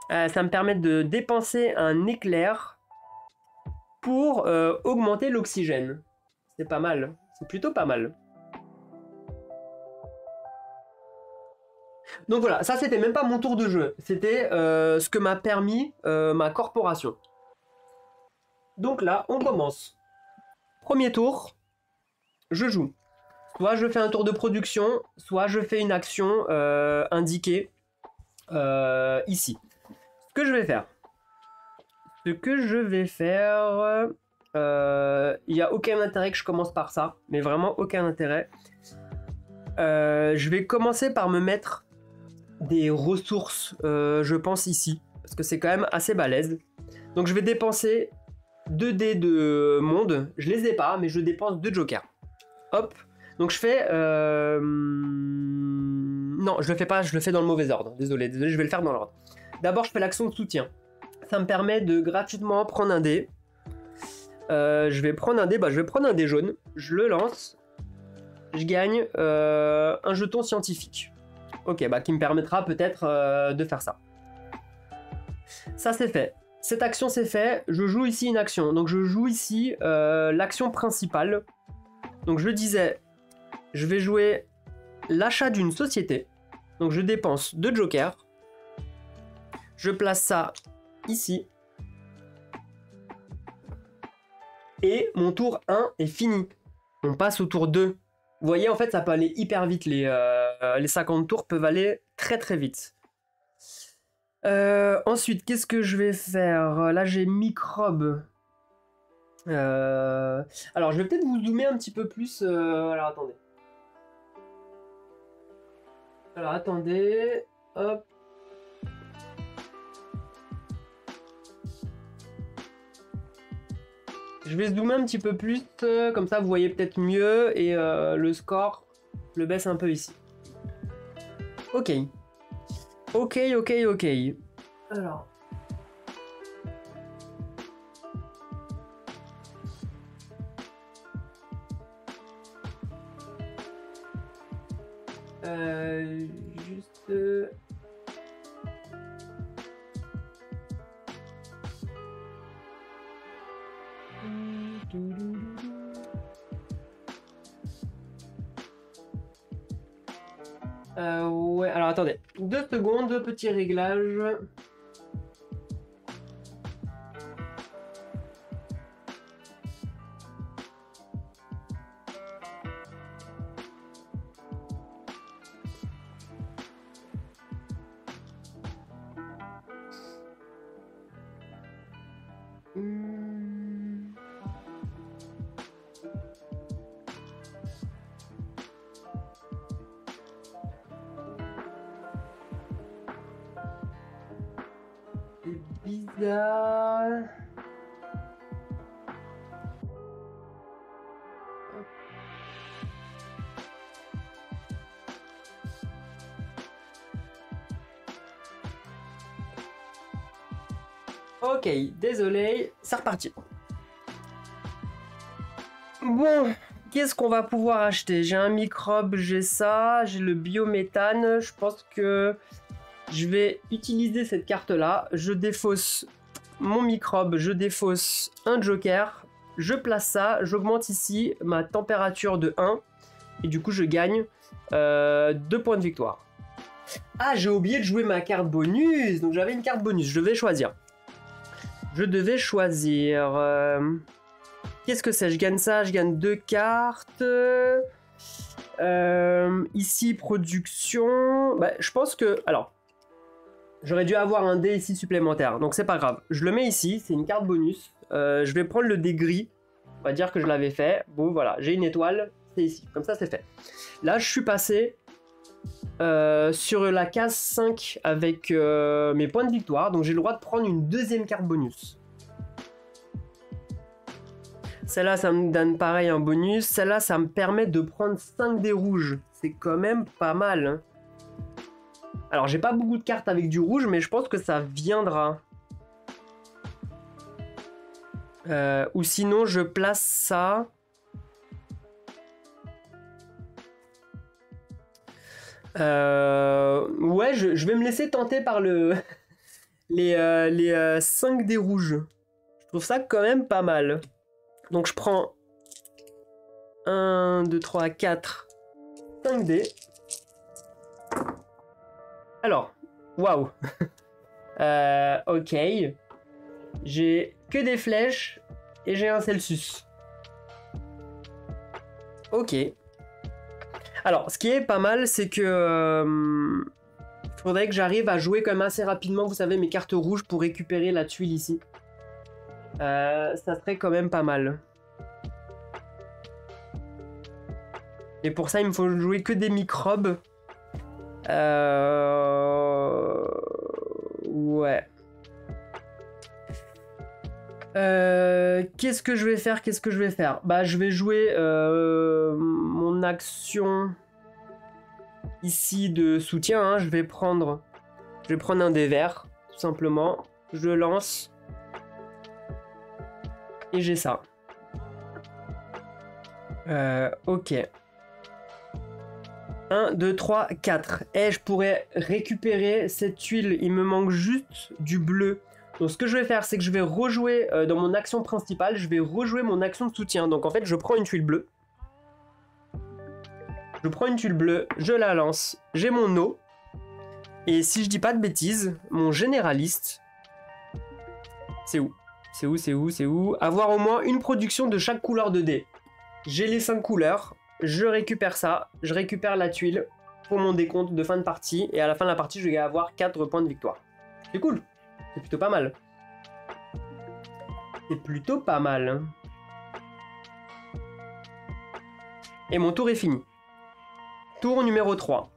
ça me permet de dépenser un éclair pour augmenter l'oxygène. C'est pas mal, c'est plutôt pas mal. Donc voilà, ça c'était même pas mon tour de jeu, c'était ce que m'a permis ma corporation. Donc là, on commence. Premier tour, je joue. Soit je fais un tour de production, soit je fais une action indiquée ici. Ce que je vais faire, il n'y a aucun intérêt que je commence par ça, mais vraiment aucun intérêt. Je vais commencer par me mettre des ressources, je pense ici, parce que c'est quand même assez balèze. Donc je vais dépenser 2 dés de monde, je les ai pas, mais je dépense 2 jokers. Hop. Donc je fais... Non, je le fais pas, je le fais dans le mauvais ordre. Désolé, je vais le faire dans l'ordre. D'abord, je fais l'action de soutien. Ça me permet de gratuitement prendre un dé. Je vais prendre un dé, je vais prendre un dé jaune. Je le lance. Je gagne un jeton scientifique. Ok, qui me permettra peut-être de faire ça. Ça, c'est fait. Cette action, c'est fait. Je joue ici une action. Donc je joue ici l'action principale. Donc je disais... Je vais jouer l'achat d'une société. Donc je dépense 2 jokers. Je place ça ici. Et mon tour 1 est fini. On passe au tour 2. Vous voyez, en fait, ça peut aller hyper vite. Les 50 tours peuvent aller très très vite. Ensuite, qu'est-ce que je vais faire? Là, j'ai microbe. Alors, je vais peut-être vous zoomer un petit peu plus. Alors, attendez. Hop. Je vais zoomer un petit peu plus, comme ça vous voyez peut-être mieux, et le score, je le baisse un peu ici. Ok. Alors... juste... ouais, alors attendez. 2 secondes, petit réglage. C'est bizarre. Ok, désolé, c'est reparti. Bon, qu'est-ce qu'on va pouvoir acheter? J'ai un microbe, j'ai ça, j'ai le biométhane. Je pense que je vais utiliser cette carte-là. Je défausse mon microbe, je défausse un joker. Je place ça, j'augmente ici ma température de 1. Et du coup, je gagne 2 points de victoire. Ah, j'ai oublié de jouer ma carte bonus. Donc j'avais une carte bonus. Je devais choisir. Qu'est-ce que c'est? Je gagne ça, je gagne 2 cartes. Ici, production. Bah, je pense que... Alors, j'aurais dû avoir un dé ici supplémentaire. Donc c'est pas grave. Je le mets ici, c'est une carte bonus. Je vais prendre le dé gris. On va dire que je l'avais fait. Bon, voilà, j'ai une étoile. C'est ici. Comme ça, c'est fait. Là, je suis passé sur la case 5 avec mes points de victoire. Donc j'ai le droit de prendre une deuxième carte bonus. Celle-là, ça me donne pareil un bonus. Celle-là, ça me permet de prendre 5 dés rouges. C'est quand même pas mal. Hein. Alors, j'ai pas beaucoup de cartes avec du rouge, mais je pense que ça viendra. Ou sinon, je place ça. Ouais, je vais me laisser tenter par les 5 dés rouges. Je trouve ça quand même pas mal. Donc je prends 1, 2, 3, 4, 5 dés. Alors, waouh. Ok. J'ai que des flèches et j'ai un Celsius. Ok. Alors, ce qui est pas mal, c'est que... faudrait que j'arrive à jouer quand même assez rapidement, vous savez, mes cartes rouges pour récupérer la tuile ici. Ça serait quand même pas mal. Et pour ça, il me faut jouer que des microbes. Ouais. Qu'est-ce que je vais faire? Bah, je vais jouer mon action ici de soutien. Hein. Je vais prendre un dé vert, tout simplement. Je le lance. Et j'ai ça. Ok. 1, 2, 3, 4. Et je pourrais récupérer cette tuile. Il me manque juste du bleu. Donc ce que je vais faire, c'est que je vais rejouer dans mon action principale. Je vais rejouer mon action de soutien. Donc en fait, je prends une tuile bleue. Je la lance. J'ai mon eau. Et si je dis pas de bêtises, mon généraliste... C'est où? Avoir au moins une production de chaque couleur de dés. J'ai les 5 couleurs. Je récupère ça. Je récupère la tuile pour mon décompte de fin de partie. Et à la fin de la partie, je vais avoir 4 points de victoire. C'est cool. C'est plutôt pas mal. Hein. Et mon tour est fini. Tour numéro 3.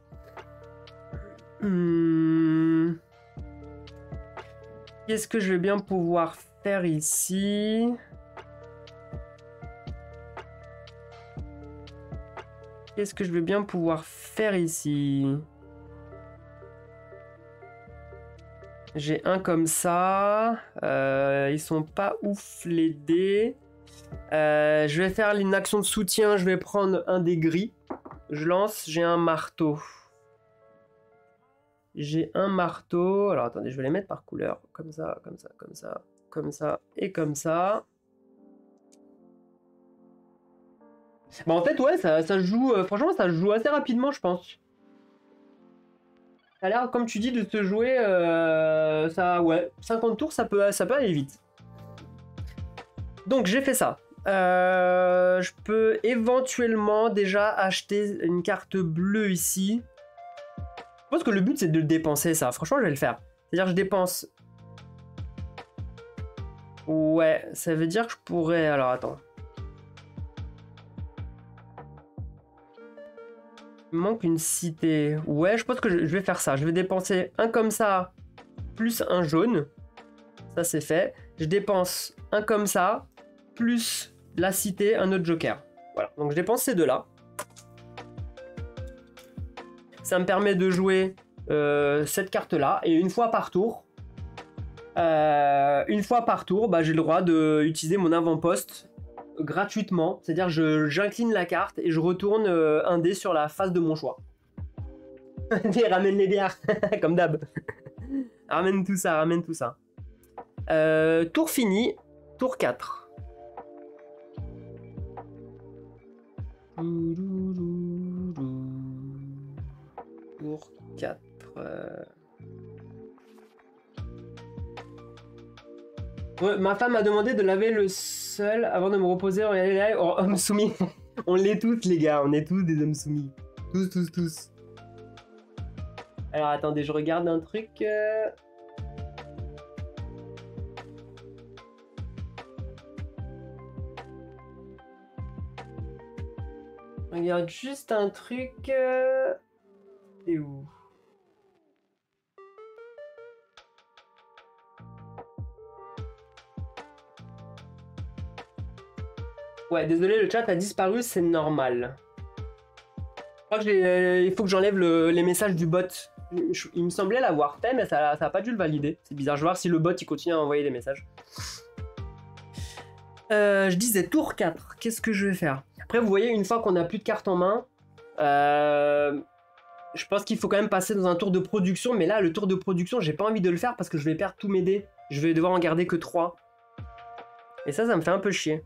Qu'est-ce que je vais bien pouvoir faire ici? J'ai un comme ça. Ils sont pas ouf les dés. Je vais faire une action de soutien. Je vais prendre un des gris. Je lance. J'ai un marteau. Alors attendez, je vais les mettre par couleur. Comme ça et comme ça. Bon, en fait, ouais, ça se joue. Franchement, ça se joue assez rapidement, je pense. Ça a l'air, comme tu dis, de se jouer. Ouais, 50 tours, ça peut aller vite. Donc, j'ai fait ça. Je peux éventuellement déjà acheter une carte bleue ici. Je pense que le but, c'est de dépenser ça. Franchement, je vais le faire. C'est-à-dire que je dépense... Ouais, ça veut dire que je pourrais... Alors, attends. Il me manque une cité. Ouais, je pense que je vais faire ça. Je vais dépenser un comme ça, plus un jaune. Ça, c'est fait. Je dépense un comme ça, plus la cité, un autre joker. Voilà, donc je dépense ces deux-là. Ça me permet de jouer cette carte-là. Et une fois par tour, bah, j'ai le droit d'utiliser mon avant-poste gratuitement. C'est-à-dire j'incline la carte et je retourne un dé sur la face de mon choix. Et ramène les bières, comme d'hab. Ramène tout ça. Tour fini, tour 4. Tour 4. Ma femme m'a demandé de laver le sol avant de me reposer. Regardez là, oh, homme soumis. On l'est tous, les gars. On est tous des hommes soumis. Tous, tous, tous. Alors, attendez, je regarde un truc. Regarde juste un truc. C'est où? Ouais, désolé, le chat a disparu, c'est normal. Je crois que il faut que j'enlève les messages du bot. Il me semblait l'avoir fait, mais ça a pas dû le valider. C'est bizarre, je vais voir si le bot il continue à envoyer des messages. Je disais tour 4, qu'est-ce que je vais faire? Après, vous voyez, une fois qu'on a plus de cartes en main, je pense qu'il faut quand même passer dans un tour de production. Mais là, le tour de production, j'ai pas envie de le faire parce que je vais perdre tous mes dés. Je vais devoir en garder que 3. Et ça me fait un peu chier.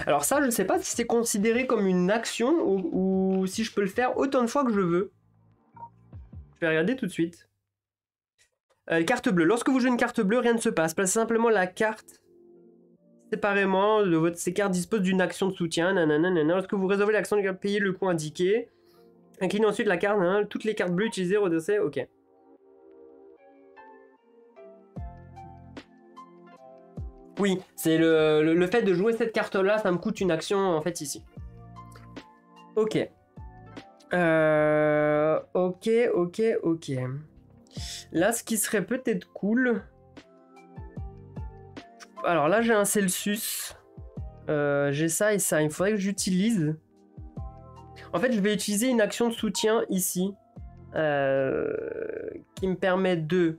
Alors ça, je ne sais pas si c'est considéré comme une action ou si je peux le faire autant de fois que je veux. Je vais regarder tout de suite. Carte bleue. Lorsque vous jouez une carte bleue, rien ne se passe. Placez simplement la carte séparément. Ces cartes disposent d'une action de soutien. Nanana. Lorsque vous résolvez l'action, payez le coût indiqué. Inclinez ensuite la carte. Toutes les cartes bleues utilisées, redressez. Ok. Oui, c'est le fait de jouer cette carte-là, ça me coûte une action en fait ici. Ok. Ok. Là, ce qui serait peut-être cool... Alors là, j'ai un Celsius. J'ai ça et ça. Il faudrait que j'utilise... En fait, je vais utiliser une action de soutien ici. Qui me permet de...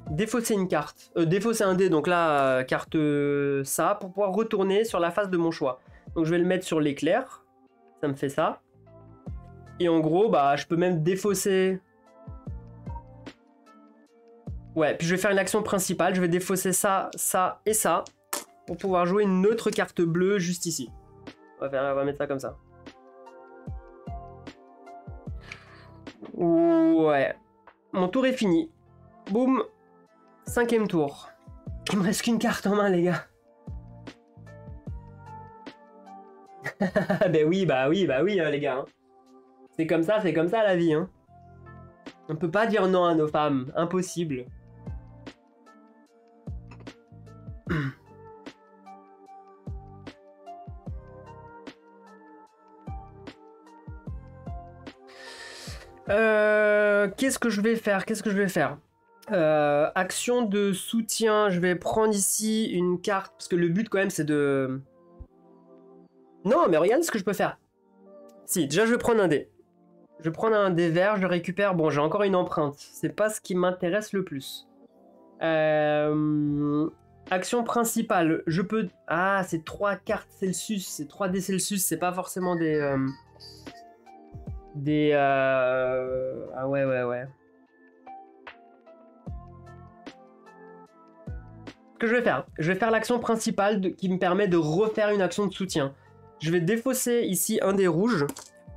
défausser une carte, défausser un dé, donc là, carte ça, pour pouvoir retourner sur la face de mon choix. Donc je vais le mettre sur l'éclair, ça me fait ça. Et en gros, bah, je peux même défausser... Ouais, puis je vais faire une action principale, je vais défausser ça, ça et ça, pour pouvoir jouer une autre carte bleue juste ici. On va mettre ça comme ça. Ouais. Mon tour est fini. Boum. 5e tour. Il me reste qu'une carte en main, les gars. Ben oui, bah oui, les gars. Hein. C'est comme ça la vie. Hein. On peut pas dire non à nos femmes. Impossible. Qu'est-ce que je vais faire? Action de soutien, je vais prendre ici une carte, parce que le but quand même c'est de... Non, mais regarde ce que je peux faire. Si, déjà je vais prendre un dé. Je vais prendre un dé vert, je le récupère. Bon, j'ai encore une empreinte. C'est pas ce qui m'intéresse le plus. Action principale, je peux... Ah, c'est 3 cartes Celsius, c'est 3 dés Celsius, c'est pas forcément des... Ah ouais. Ce que je vais faire l'action principale qui me permet de refaire une action de soutien. Je vais défausser ici un dé rouge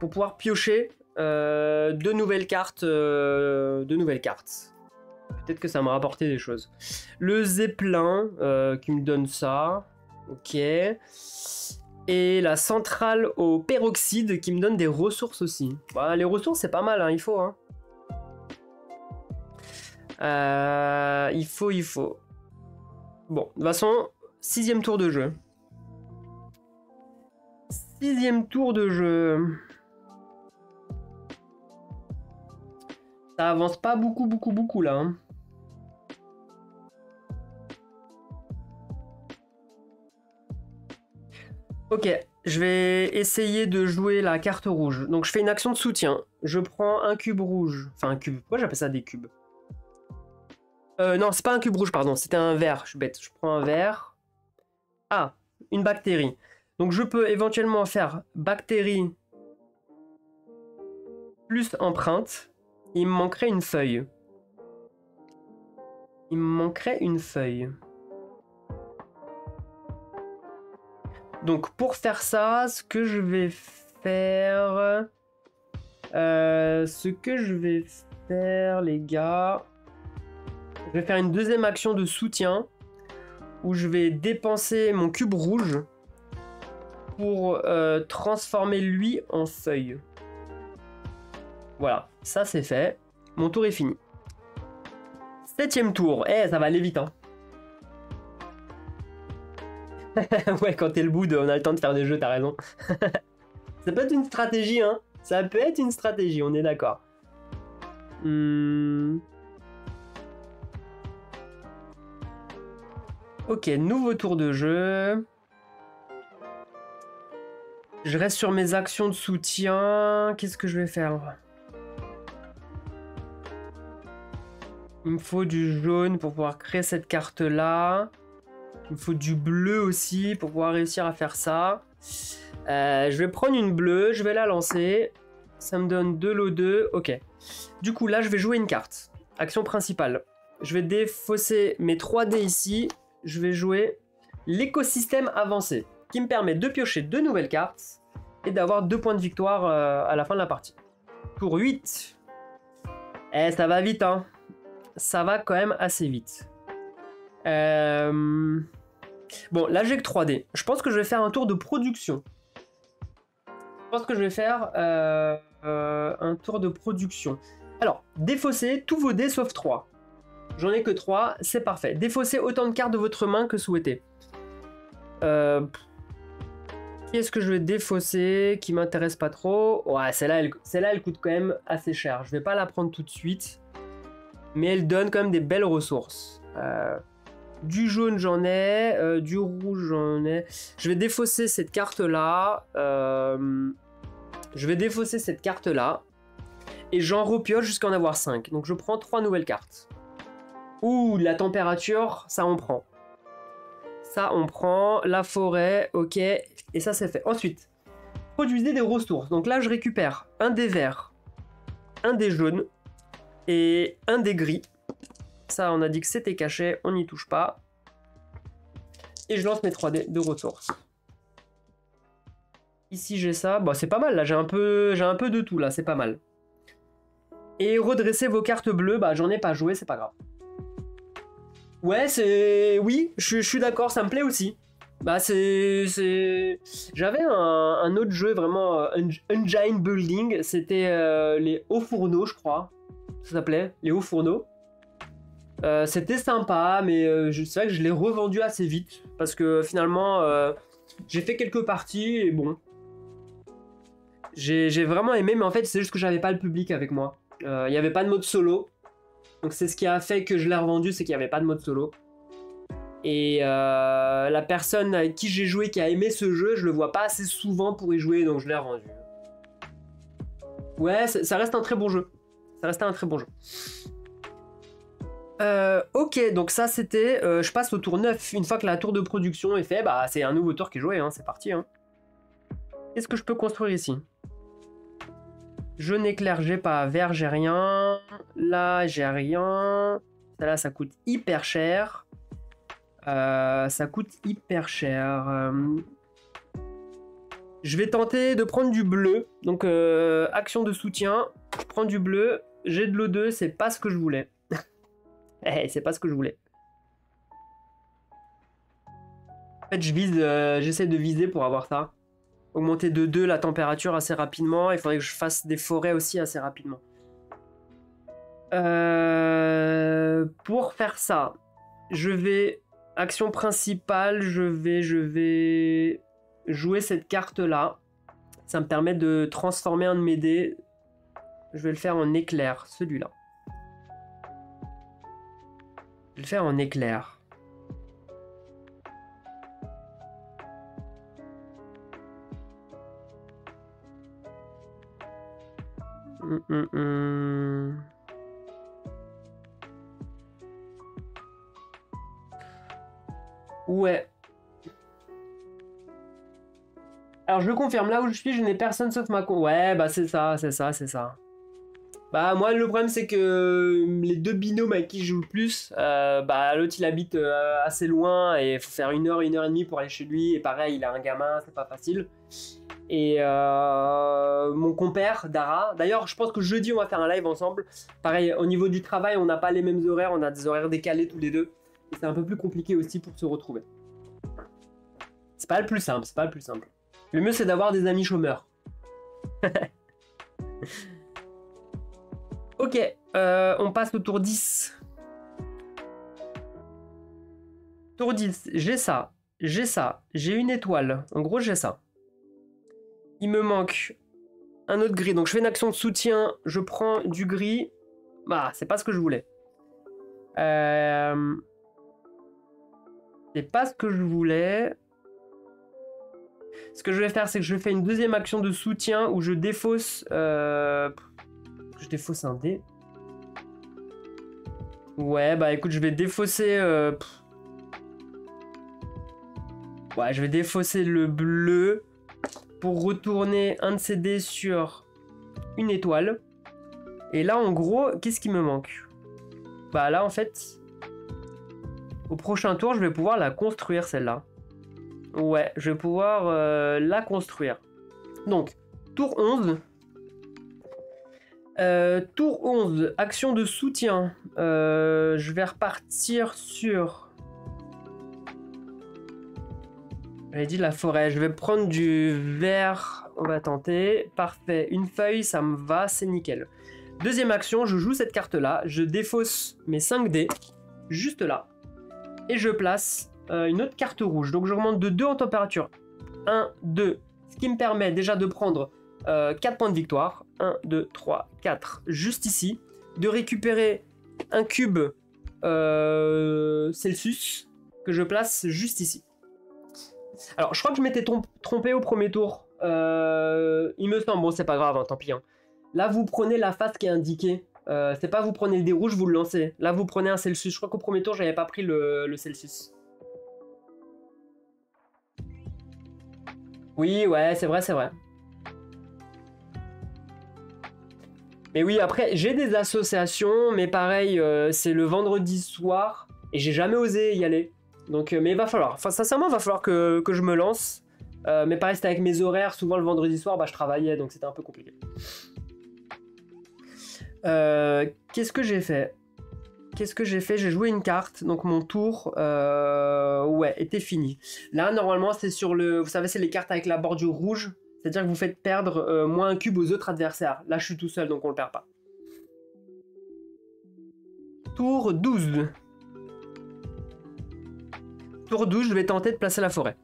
pour pouvoir piocher deux nouvelles cartes. Peut-être que ça m'a rapporté des choses. Le Zeppelin qui me donne ça. Ok. Et la centrale au peroxyde qui me donne des ressources aussi. Bah, les ressources c'est pas mal, hein, il faut. Hein. Il faut. Bon, de toute façon, 6e tour de jeu. 6e tour de jeu. Ça avance pas beaucoup là. Hein. Ok, je vais essayer de jouer la carte rouge. Donc je fais une action de soutien. Je prends un cube rouge. Enfin un cube. Pourquoi j'appelle ça des cubes? Non, c'est pas un cube rouge, pardon. C'était un vert. Je suis bête. Je prends un vert. Ah, une bactérie. Donc je peux éventuellement faire bactérie plus empreinte. Il me manquerait une feuille. Donc pour faire ça, ce que je vais faire... Ce que je vais faire, les gars... Je vais faire une deuxième action de soutien où je vais dépenser mon cube rouge pour transformer lui en feuille. Voilà, ça c'est fait. Mon tour est fini. 7ème tour. Eh, ça va aller vite, hein. Ouais, quand t'es le bout on a le temps de faire des jeux, t'as raison. Ça peut être une stratégie, hein. Ça peut être une stratégie, on est d'accord. Ok, nouveau tour de jeu. Je reste sur mes actions de soutien. Qu'est-ce que je vais faire? Il me faut du jaune pour pouvoir créer cette carte-là. Il me faut du bleu aussi pour pouvoir réussir à faire ça. Je vais prendre une bleue, je vais la lancer. Ça me donne de l'O2. Ok. Du coup, là, je vais jouer une carte. Action principale. Je vais défausser mes 3 dés ici. Je vais jouer l'écosystème avancé, qui me permet de piocher 2 nouvelles cartes et d'avoir 2 points de victoire à la fin de la partie. Tour 8. Eh, ça va vite, hein. Ça va quand même assez vite. Bon, là, j'ai que 3 dés. Je pense que je vais faire un tour de production. Je pense que je vais faire un tour de production. Alors, défaussez tous vos dés sauf 3. J'en ai que 3, c'est parfait. Défaussez autant de cartes de votre main que souhaité. Qui est-ce que je vais défausser qui m'intéresse pas trop? Ouais, celle-là, elle coûte quand même assez cher. Je vais pas la prendre tout de suite. Mais elle donne quand même des belles ressources. Du jaune, j'en ai. Du rouge, j'en ai. Je vais défausser cette carte-là. Et j'en repioche jusqu'à en avoir 5. Donc je prends 3 nouvelles cartes. Ouh, la température, ça on prend. Ça on prend. La forêt, ok. Et ça c'est fait. Ensuite, produisez des ressources. Donc là je récupère un des verts, un des jaunes et un des gris. Ça on a dit que c'était caché, on n'y touche pas. Et je lance mes 3 dés de ressources. Ici j'ai ça, bon c'est pas mal là, j'ai un peu de tout là, c'est pas mal. Et redressez vos cartes bleues, bah j'en ai pas joué, c'est pas grave. Ouais, oui, je suis d'accord, ça me plaît aussi. Bah J'avais un autre jeu vraiment, Engine Building, c'était les hauts fourneaux je crois, ça s'appelait, les hauts fourneaux. C'était sympa, mais c'est vrai que je l'ai revendu assez vite, parce que finalement, j'ai fait quelques parties, et bon. J'ai vraiment aimé, mais en fait c'est juste que j'avais pas le public avec moi. Il n'y avait pas de mode solo. Donc c'est ce qui a fait que je l'ai revendu, c'est qu'il n'y avait pas de mode solo. Et la personne avec qui j'ai joué qui a aimé ce jeu, je le vois pas assez souvent pour y jouer, donc je l'ai revendu. Ouais, ça reste un très bon jeu. Ça restait un très bon jeu. Ok, donc ça c'était... je passe au tour 9. Une fois que la tour de production est fait, bah c'est un nouveau tour qui est joué, hein, c'est parti. Hein. Qu'est-ce que je peux construire ici? Jaune éclair, j'ai pas. Vert, j'ai rien. Là, j'ai rien. Là, ça coûte hyper cher. Ça coûte hyper cher. Je vais tenter de prendre du bleu. Donc, action de soutien. Je prends du bleu. J'ai de l'O2. C'est pas ce que je voulais. C'est pas ce que je voulais. En fait, j'essaie de viser pour avoir ça. Augmenter de 2 la température assez rapidement. Il faudrait que je fasse des forêts aussi assez rapidement. Pour faire ça, je vais... Action principale, je vais jouer cette carte-là. Ça me permet de transformer un de mes dés. Je vais le faire en éclair, celui-là. Je vais le faire en éclair. Ouais. Alors je confirme, là où je suis, je n'ai personne sauf ma con. Ouais, bah c'est ça. Bah moi le problème c'est que les 2 binômes avec qui je joue le plus, bah l'autre il habite assez loin et il faut faire 1 heure et demie pour aller chez lui. Et pareil, il a un gamin, c'est pas facile. et mon compère Dara. D'ailleurs, je pense que jeudi on va faire un live ensemble. Pareil, au niveau du travail, on n'a pas les mêmes horaires, on a des horaires décalés tous les deux. Et c'est un peu plus compliqué aussi pour se retrouver. C'est pas le plus simple, c'est pas le plus simple. Le mieux c'est d'avoir des amis chômeurs. Ok, on passe au tour 10. Tour 10, j'ai ça, j'ai une étoile. En gros, j'ai ça. Il me manque un autre gris. Donc je fais une action de soutien, je prends du gris. Bah, c'est pas ce que je voulais. C'est pas ce que je voulais. Ce que je vais faire, c'est que je fais une deuxième action de soutien où je défausse... Je défausse un dé. Ouais, bah écoute, je vais défausser... Ouais, je vais défausser le bleu pour retourner un de ces dés sur une étoile. Et là, en gros, qu'est-ce qui me manque? Bah là, en fait, au prochain tour, je vais pouvoir la construire, celle-là. Ouais, je vais pouvoir la construire. Donc, tour 11. Tour 11, action de soutien. Je vais repartir sur... J'avais dit la forêt. Je vais prendre du vert. On va tenter. Parfait. Une feuille, ça me va. C'est nickel. Deuxième action, je joue cette carte-là. Je défausse mes 5 dés. Juste là. Et je place une autre carte rouge. Donc j'augmente de 2 en température. 1, 2. Ce qui me permet déjà de prendre 4 points de victoire. 1, 2, 3, 4. Juste ici. De récupérer un cube Celsius que je place juste ici. Alors, je crois que je m'étais trompé au premier tour. Il me semble, bon, c'est pas grave, hein, tant pis. Hein. Là, vous prenez la face qui est indiquée. C'est pas vous prenez le dé rouge, vous le lancez. Là, vous prenez un Celsius. Je crois qu'au premier tour, j'avais pas pris le Celsius. Oui, ouais, c'est vrai, c'est vrai. Mais oui, après, j'ai des associations, mais pareil, c'est le vendredi soir, et j'ai jamais osé y aller. Donc, mais il va falloir, enfin sincèrement, il va falloir que je me lance. Mais pareil, c'était avec mes horaires, souvent le vendredi soir, bah, je travaillais, donc c'était un peu compliqué. Qu'est-ce que j'ai fait? J'ai joué une carte, donc mon tour ouais, était fini. Là, normalement, c'est sur le... Vous savez, c'est les cartes avec la bordure rouge. C'est-à-dire que vous faites perdre moins un cube aux autres adversaires. Là, je suis tout seul, donc on le perd pas. Tour 12. Tour 12, je vais tenter de placer la forêt.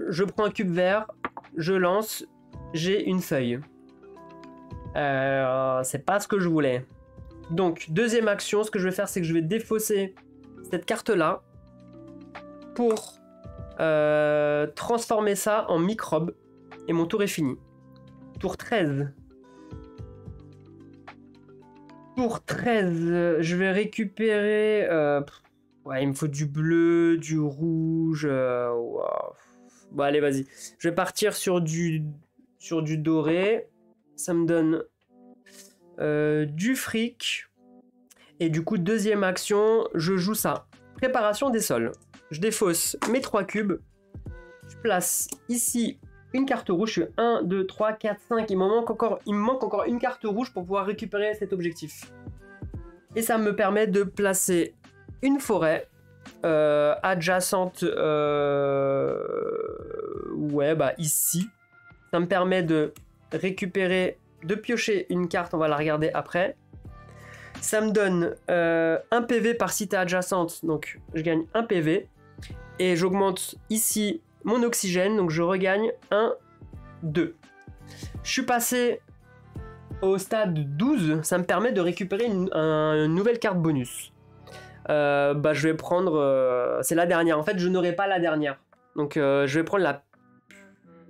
Je prends un cube vert, je lance, j'ai une feuille. C'est pas ce que je voulais. Donc, deuxième action, ce que je vais faire, c'est que je vais défausser cette carte-là pour transformer ça en microbe. Et mon tour est fini. Tour 13. Tour 13, je vais récupérer... ouais, il me faut du bleu, du rouge... Wow. Bon, allez, vas-y. Je vais partir sur du doré. Ça me donne du fric. Et du coup, deuxième action, je joue ça. Préparation des sols. Je défausse mes 3 cubes. Je place ici une carte rouge. Je suis 1, 2, 3, 4, 5. Il me manque encore une carte rouge pour pouvoir récupérer cet objectif. Et ça me permet de placer une forêt adjacente. Ouais, bah ici. Ça me permet de récupérer, de piocher une carte. On va la regarder après. Ça me donne un PV par cité adjacente. Donc je gagne un PV. Et j'augmente ici mon oxygène, donc je regagne 1, 2. Je suis passé au stade 12, ça me permet de récupérer une nouvelle carte bonus. Bah, je vais prendre... c'est la dernière, en fait je n'aurai pas la dernière. Donc je vais prendre la...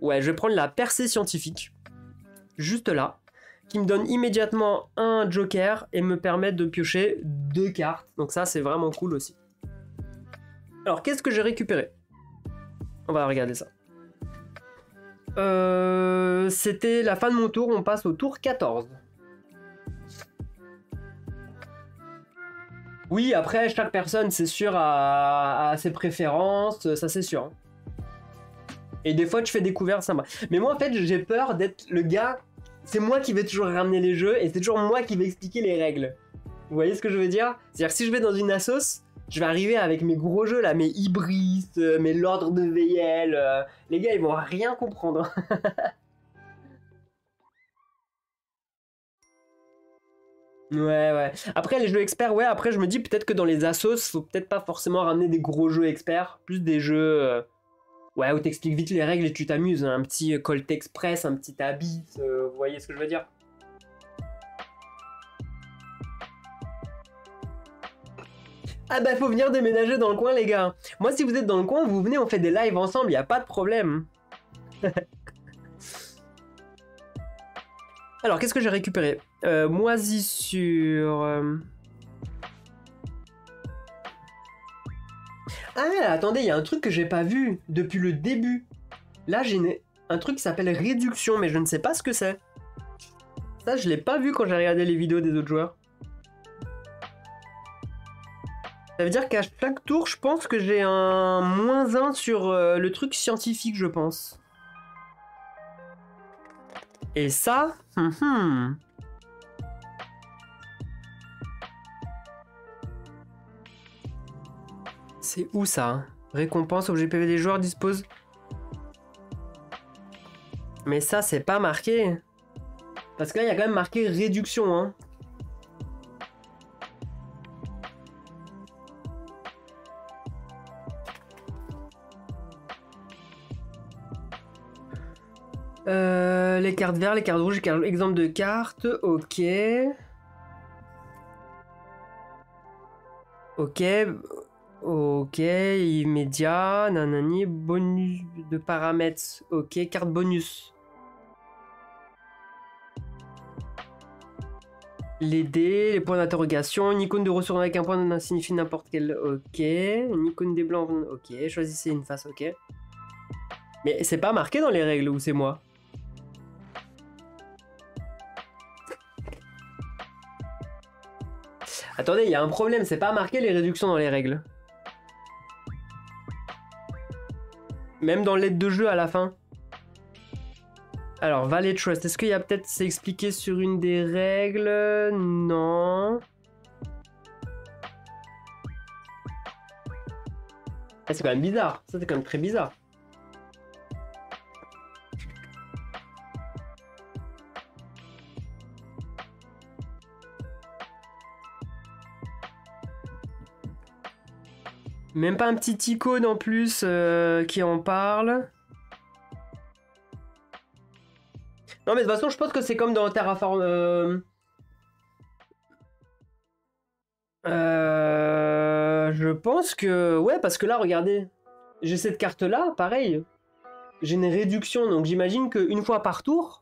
Ouais, je vais prendre la percée scientifique, juste là, qui me donne immédiatement un joker et me permet de piocher 2 cartes. Donc ça c'est vraiment cool aussi. Alors qu'est-ce que j'ai récupéré? On va regarder ça. C'était la fin de mon tour, on passe au tour 14. Oui, après, chaque personne, c'est sûr, a ses préférences, ça c'est sûr. Et des fois, tu fais découvert, ça va. Mais moi, en fait, j'ai peur d'être le gars. C'est moi qui vais toujours ramener les jeux et c'est toujours moi qui vais expliquer les règles. Vous voyez ce que je veux dire? C'est-à-dire que si je vais dans une assos, je vais arriver avec mes gros jeux là, mes Ibris, mes l'ordre de VL. Les gars, ils vont rien comprendre. Ouais. Après, les jeux experts, ouais, après, je me dis peut-être que dans les assos, faut peut-être pas forcément ramener des gros jeux experts, plus des jeux. Ouais, où t'expliques vite les règles et tu t'amuses. Hein. Un petit Colt Express, un petit Abyss, vous voyez ce que je veux dire? Ah bah faut venir déménager dans le coin les gars. Moi si vous êtes dans le coin, vous venez, on fait des lives ensemble, y a pas de problème. Alors qu'est-ce que j'ai récupéré? Moisissure. Ah attendez, il y a un truc que j'ai pas vu depuis le début. Là j'ai un truc qui s'appelle réduction, mais je ne sais pas ce que c'est. Ça je l'ai pas vu quand j'ai regardé les vidéos des autres joueurs. Ça veut dire qu'à chaque tour, je pense que j'ai un -1 sur le truc scientifique, je pense. Et ça... C'est où ça? Récompense, objet PV des joueurs dispose... Mais ça, c'est pas marqué. Parce que là, il y a quand même marqué réduction, hein. Les cartes vertes, les cartes rouges, exemple de cartes, ok. Ok, immédiat, nanani, bonus de paramètres, ok, carte bonus. Les dés, les points d'interrogation, une icône de ressources avec un point signifie n'importe quel, ok. Une icône des blancs, ok, choisissez une face, ok. Mais c'est pas marqué dans les règles ou c'est moi? Attendez, il y a un problème, c'est pas marqué les réductions dans les règles. Même dans l'aide de jeu à la fin. Alors, Valley Trust, est-ce qu'il y a peut-être, c'est expliqué sur une des règles? Non. Ah, c'est quand même bizarre, ça c'est quand même très bizarre. Même pas un petit icône en plus qui en parle. Non mais de toute façon je pense que c'est comme dans Terraform... je pense que... Ouais parce que là regardez. J'ai cette carte là, pareil. J'ai une réduction donc j'imagine qu'une fois par tour...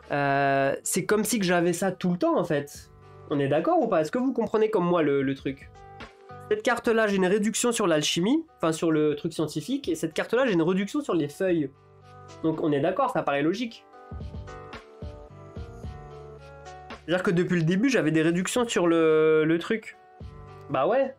c'est comme si que j'avais ça tout le temps en fait. On est d'accord ou pas? Est-ce que vous comprenez comme moi le truc? Cette carte-là, j'ai une réduction sur l'alchimie, enfin sur le truc scientifique, et cette carte-là, j'ai une réduction sur les feuilles. Donc on est d'accord, ça paraît logique. C'est-à-dire que depuis le début, j'avais des réductions sur le truc. Bah ouais.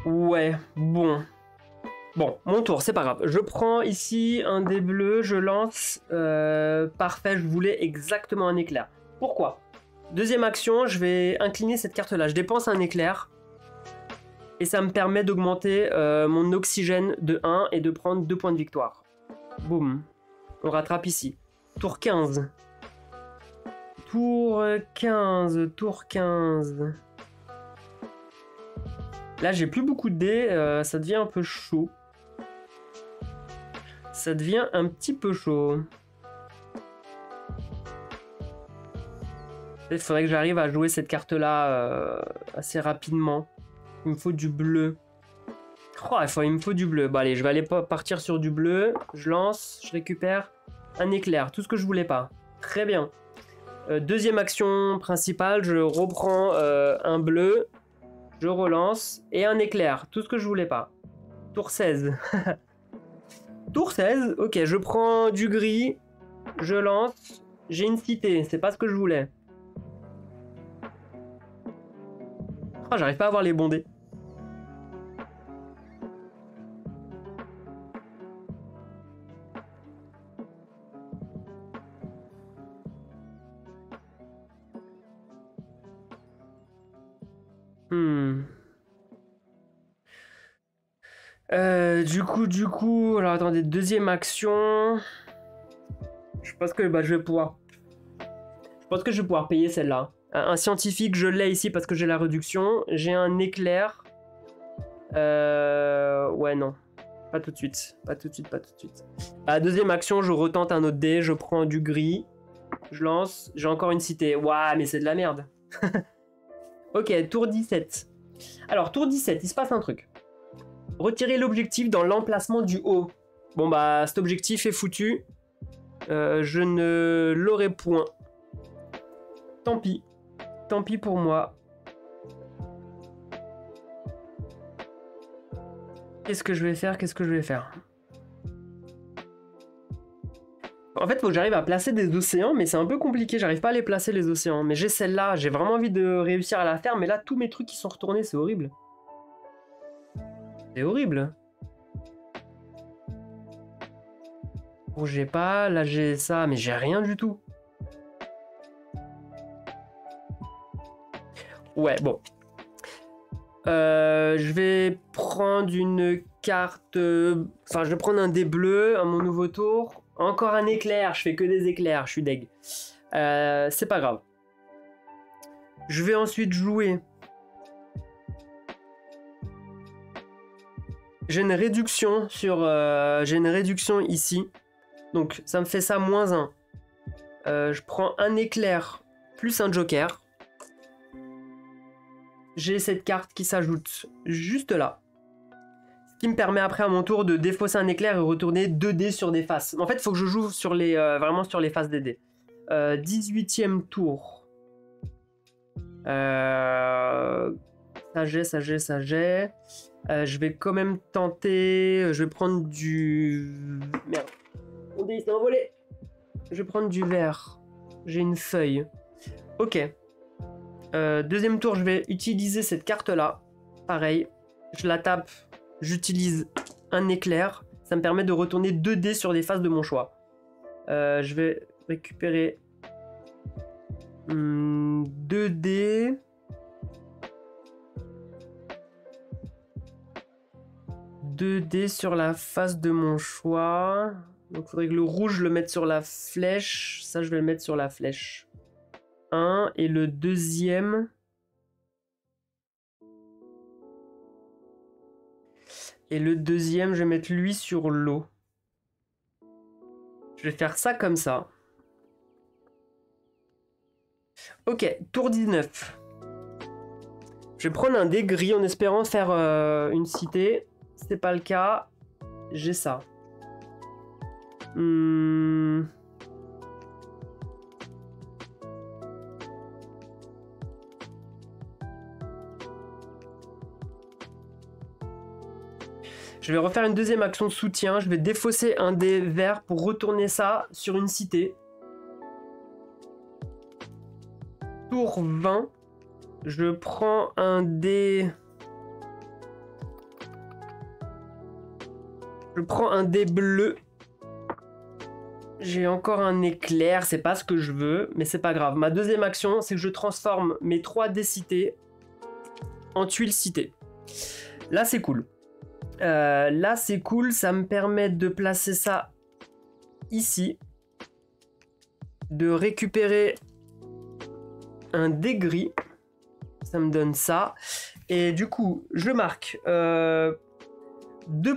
Ouais, bon. Bon, mon tour, c'est pas grave. Je prends ici un dé bleu, je lance. Parfait, je voulais exactement un éclair. Pourquoi? Deuxième action, je vais incliner cette carte-là. Je dépense un éclair. Et ça me permet d'augmenter mon oxygène de 1 et de prendre 2 points de victoire. Boum. On rattrape ici. Tour 15. Tour 15. Tour 15. Là, j'ai plus beaucoup de dés. Ça devient un peu chaud. Ça devient un petit peu chaud. Il faudrait que j'arrive à jouer cette carte-là assez rapidement. Il me faut du bleu. Oh, il me faut du bleu. Bon, allez, je vais aller partir sur du bleu. Je lance, je récupère un éclair. Tout ce que je voulais pas. Très bien. Deuxième action principale, je reprends un bleu, je relance, et un éclair, tout ce que je voulais pas. Tour 16. Tour 16, ok, je prends du gris, je lance, j'ai une cité, c'est pas ce que je voulais. Oh, j'arrive pas à voir les bondés. Du coup, alors attendez, deuxième action. Je pense que je vais pouvoir. Je pense que je vais pouvoir payer celle-là. Un scientifique, je l'ai ici parce que j'ai la réduction. J'ai un éclair. Ouais, non. Pas tout de suite. Pas tout de suite, pas tout de suite. Deuxième action, je retente un autre dé. Je prends du gris. Je lance. J'ai encore une cité. Ouah, mais c'est de la merde. Ok, tour 17. Alors, tour 17, il se passe un truc. Retirer l'objectif dans l'emplacement du haut. Bon bah, cet objectif est foutu. Je ne l'aurai point. Tant pis. Tant pis pour moi. Qu'est-ce que je vais faire? Qu'est-ce que je vais faire? En fait, faut que j'arrive à placer des océans, mais c'est un peu compliqué. J'arrive pas à les placer, les océans. Mais j'ai celle-là. J'ai vraiment envie de réussir à la faire. Mais là, tous mes trucs qui sont retournés, c'est horrible. C'est horrible. Bon, j'ai pas. Là, j'ai ça. Mais j'ai rien du tout. Ouais, bon. Je vais prendre une carte... Enfin, je vais prendre un dé bleu à mon nouveau tour. Encore un éclair. Je fais que des éclairs. Je suis deg. C'est pas grave. Je vais ensuite jouer... J'ai une réduction sur... j'ai une réduction ici. Donc, ça me fait ça -1. Je prends un éclair plus un joker. J'ai cette carte qui s'ajoute juste là. Ce qui me permet après à mon tour de défausser un éclair et retourner 2 dés sur des faces. En fait, il faut que je joue sur les, vraiment sur les faces des dés. 18e tour. Sagesse. Je vais quand même tenter... Je vais prendre du... Merde. Mon dé, il s'est envolé. Je vais prendre du vert. J'ai une feuille. Ok. Deuxième tour, je vais utiliser cette carte-là. Pareil, je la tape, j'utilise un éclair. Ça me permet de retourner 2 dés sur les faces de mon choix. Je vais récupérer 2 dés. 2 dés sur la face de mon choix. Donc il faudrait que le rouge, je le mette sur la flèche. Ça, je vais le mettre sur la flèche. 1 et le deuxième. Et le deuxième, je vais mettre lui sur l'eau. Je vais faire ça comme ça. Ok, tour 19. Je vais prendre un dé gris en espérant faire une cité. C'est pas le cas. J'ai ça. Je vais refaire une deuxième action de soutien. Je vais défausser un dé vert pour retourner ça sur une cité. Tour 20. Je prends un dé... Je prends un dé bleu. J'ai encore un éclair. C'est pas ce que je veux, mais c'est pas grave. Ma deuxième action, c'est que je transforme mes 3 dés cités en tuiles citées. Là, c'est cool. Là, c'est cool. Ça me permet de placer ça ici. De récupérer un dé gris. Ça me donne ça. Et du coup, je marque 2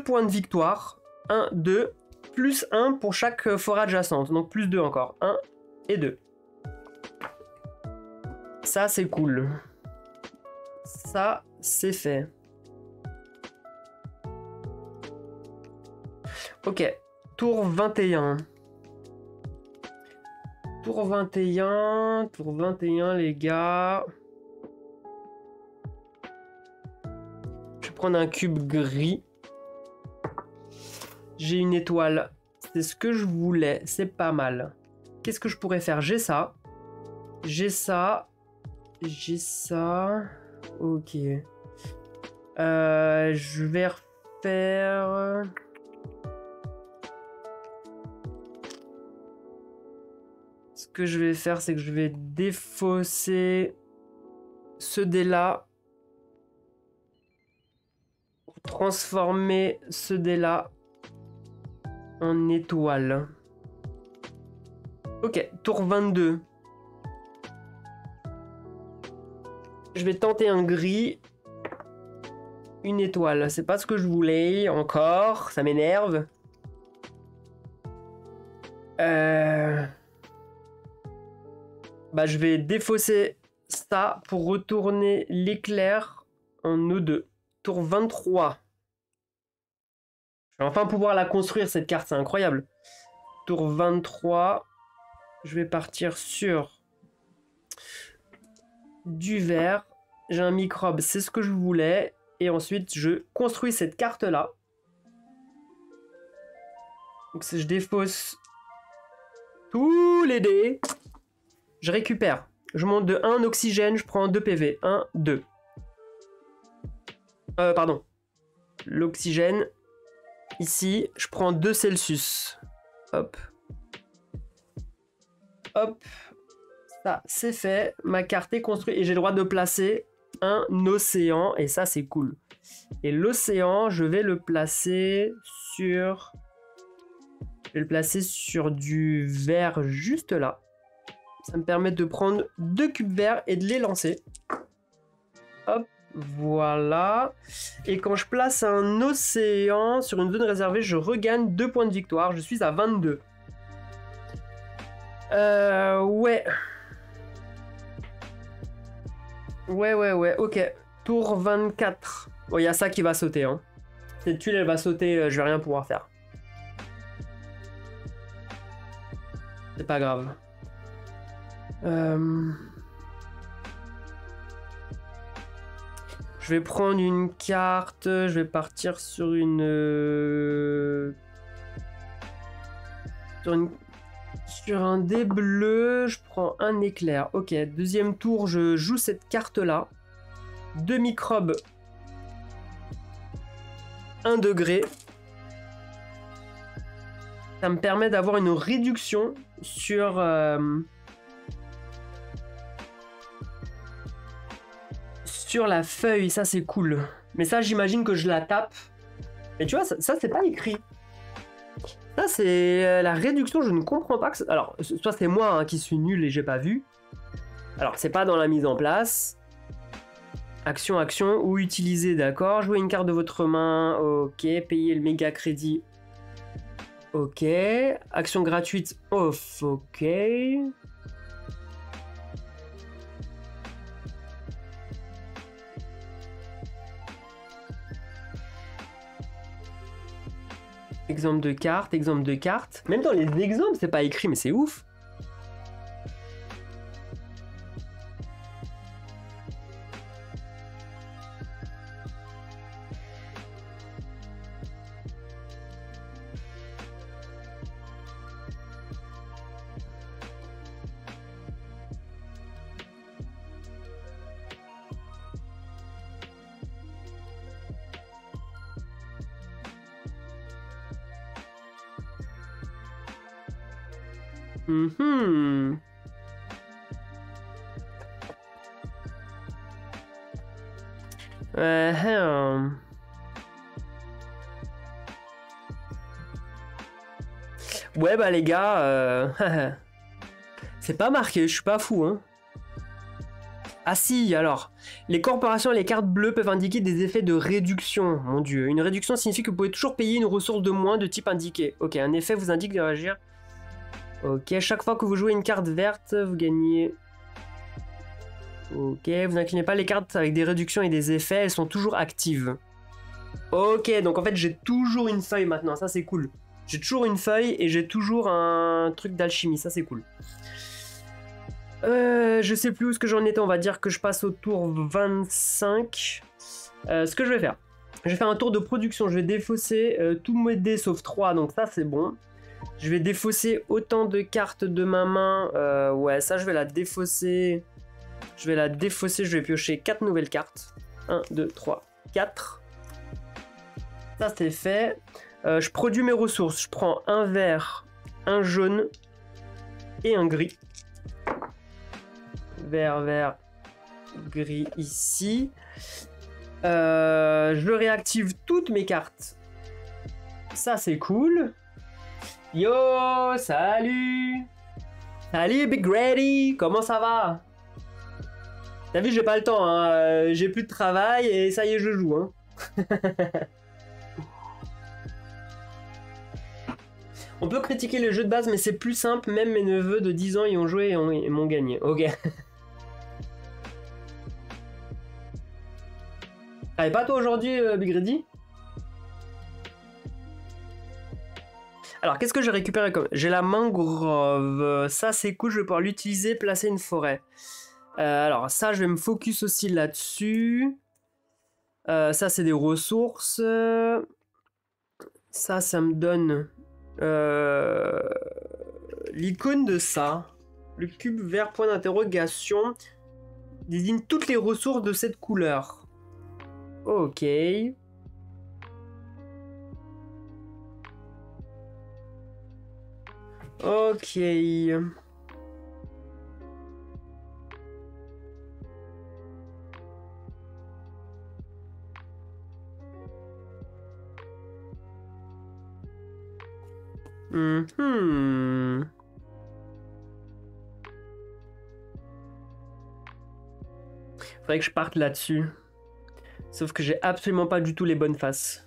points de victoire. 1, 2. Plus 1 pour chaque forêt adjacente. Donc plus 2 encore. 1 et 2. Ça, c'est cool. Ça, c'est fait. Ok. Tour 21. Tour 21, les gars. Je vais prendre un cube gris. J'ai une étoile. C'est ce que je voulais. C'est pas mal. Qu'est-ce que je pourrais faire? J'ai ça. J'ai ça. J'ai ça. Ok. Je vais refaire... Ce que je vais faire, c'est que je vais défausser ce dé-là. Pour transformer ce dé-là en étoile. Ok, tour 22. Je vais tenter un gris. Une étoile. C'est pas ce que je voulais encore. Ça m'énerve. Bah, je vais défausser ça pour retourner l'éclair en O2. Tour 23. Je vais enfin pouvoir la construire, cette carte. C'est incroyable. Tour 23. Je vais partir sur du vert. J'ai un microbe, c'est ce que je voulais. Et ensuite, je construis cette carte-là. Donc, je défausse tous les dés. Je récupère. Je monte de 1 oxygène, je prends 2 PV. 1, 2. Pardon. L'oxygène. Ici, je prends 2 Celsius. Hop. Hop. Ça, c'est fait. Ma carte est construite. Et j'ai le droit de placer un océan. Et ça, c'est cool. Et l'océan, je vais le placer sur... Je vais le placer sur du vert juste là. Ça me permet de prendre 2 cubes verts et de les lancer. Hop, voilà. Et quand je place un océan sur une zone réservée, je regagne 2 points de victoire. Je suis à 22. Ouais. Ouais, ok. Tour 24. Bon, il y a ça qui va sauter. Hein. Cette tuile, elle va sauter, je vais rien pouvoir faire. C'est pas grave. Je vais prendre une carte. Je vais partir sur une... Sur un dé bleu. Je prends un éclair. Ok, deuxième tour, je joue cette carte-là. 2 microbes. 1 degré. Ça me permet d'avoir une réduction sur... sur la feuille, ça c'est cool. Mais ça, j'imagine que je la tape. Mais tu vois, ça c'est pas écrit. Ça, c'est la réduction, je ne comprends pas que... Alors, soit c'est moi hein, qui suis nul et j'ai pas vu. Alors, c'est pas dans la mise en place. Action, action, ou utiliser, d'accord. Jouer une carte de votre main, ok. Payer le méga crédit, ok. Action gratuite, off, ok. Exemple de carte, exemple de carte. Même dans les exemples, c'est pas écrit, mais c'est ouf. Ouais bah les gars, c'est pas marqué, je suis pas fou hein. Ah si, alors, les corporations et les cartes bleues peuvent indiquer des effets de réduction, mon dieu. Une réduction signifie que vous pouvez toujours payer une ressource de moins de type indiqué. Ok, un effet vous indique de réagir. Ok, chaque fois que vous jouez une carte verte, vous gagnez... Ok, vous inclinez pas les cartes avec des réductions et des effets, elles sont toujours actives. Ok, donc en fait j'ai toujours une feuille maintenant, ça c'est cool. J'ai toujours une feuille et j'ai toujours un truc d'alchimie, ça c'est cool. Je sais plus où ce que j'en étais, on va dire que je passe au tour 25. Ce que je vais faire, je vais faire un tour de production, je vais défausser tous mes dés sauf 3, donc ça c'est bon. Je vais défausser autant de cartes de ma main, ouais ça je vais la défausser. Je vais la défausser, je vais piocher 4 nouvelles cartes. 1, 2, 3, 4. Ça c'est fait. Je produis mes ressources, je prends un vert, un jaune et un gris. Vert, vert, gris ici. Je réactive toutes mes cartes. Ça c'est cool. Yo, salut. Salut Big Ready, comment ça va? T'as vu, j'ai pas le temps, hein. J'ai plus de travail et ça y est, je joue. Hein. On peut critiquer les jeux de base, mais c'est plus simple. Même mes neveux de 10 ans y ont joué et m'ont gagné. Ok. Allez, pas toi aujourd'hui, Big Ready? Alors, qu'est-ce que j'ai récupéré comme... J'ai la mangrove. Ça, c'est cool. Je vais pouvoir l'utiliser, placer une forêt. Alors, ça, je vais me focus aussi là-dessus. Ça, c'est des ressources. Ça me donne... l'icône de ça. Le cube vert, point d'interrogation. Désigne toutes les ressources de cette couleur. Ok. Ok. Faudrait que je parte là-dessus. Sauf que j'ai absolument pas du tout les bonnes faces.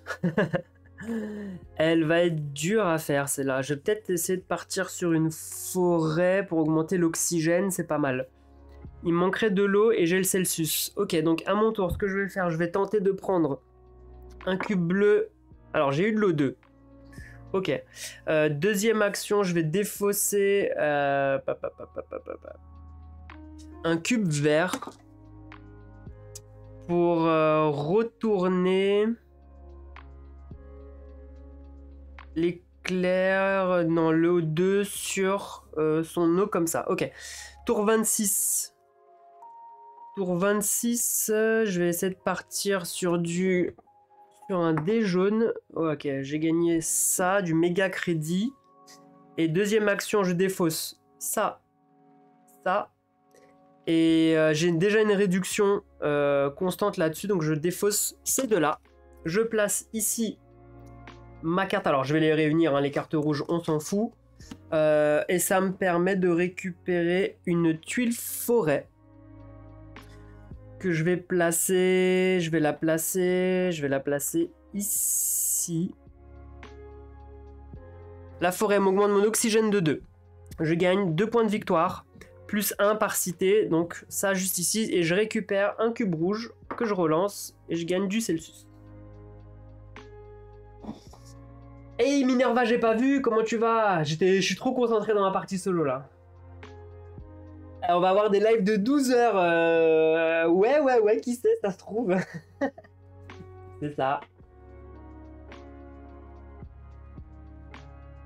Elle va être dure à faire, celle-là. Je vais peut-être essayer de partir sur une forêt pour augmenter l'oxygène, c'est pas mal. Il me manquerait de l'eau et j'ai le Celsius. Ok, donc à mon tour, ce que je vais faire, je vais tenter de prendre un cube bleu. Alors, j'ai eu de l'eau 2. Ok. Deuxième action, je vais défausser un cube vert pour retourner l'éclair dans l'eau 2 sur son eau comme ça. Ok. Tour 26. Tour 26, je vais essayer de partir sur un dé jaune. Oh, ok, j'ai gagné ça, du méga crédit. Et deuxième action, je défausse ça. Et j'ai déjà une réduction constante là-dessus, donc je défausse ces deux-là. Je place ici ma carte. Alors, je vais les réunir, hein, les cartes rouges, on s'en fout. Et ça me permet de récupérer une tuile forêt. Que je vais placer, je vais la placer ici. La forêt m'augmente mon oxygène de 2. Je gagne 2 points de victoire, plus 1 par cité, donc ça juste ici, et je récupère un cube rouge que je relance, et je gagne du Celsius. Hey Minerva, j'ai pas vu, comment tu vas? Je suis trop concentré dans ma partie solo là. On va avoir des lives de 12 heures. Ouais, qui sait, ça se trouve. C'est ça.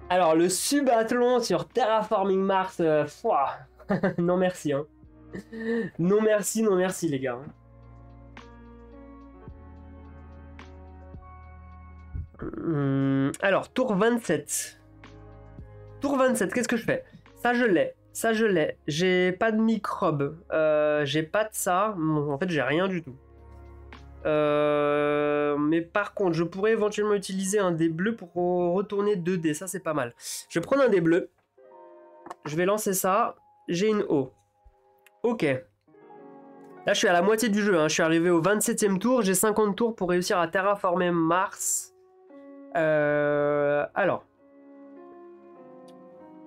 Alors, le subathlon sur Terraforming Mars. Non, merci. Hein. Non, merci, les gars. Alors, tour 27. Tour 27, qu'est-ce que je fais? Ça, je l'ai. Ça, je l'ai. J'ai pas de microbes. J'ai pas de ça. En fait, j'ai rien du tout. Mais par contre, je pourrais éventuellement utiliser un dé bleu pour retourner 2 dés. Ça, c'est pas mal. Je vais prendre un dé bleu. Je vais lancer ça. J'ai une eau. Ok. Là, je suis à la moitié du jeu. Hein. Je suis arrivé au 27e tour. J'ai 50 tours pour réussir à terraformer Mars. Alors.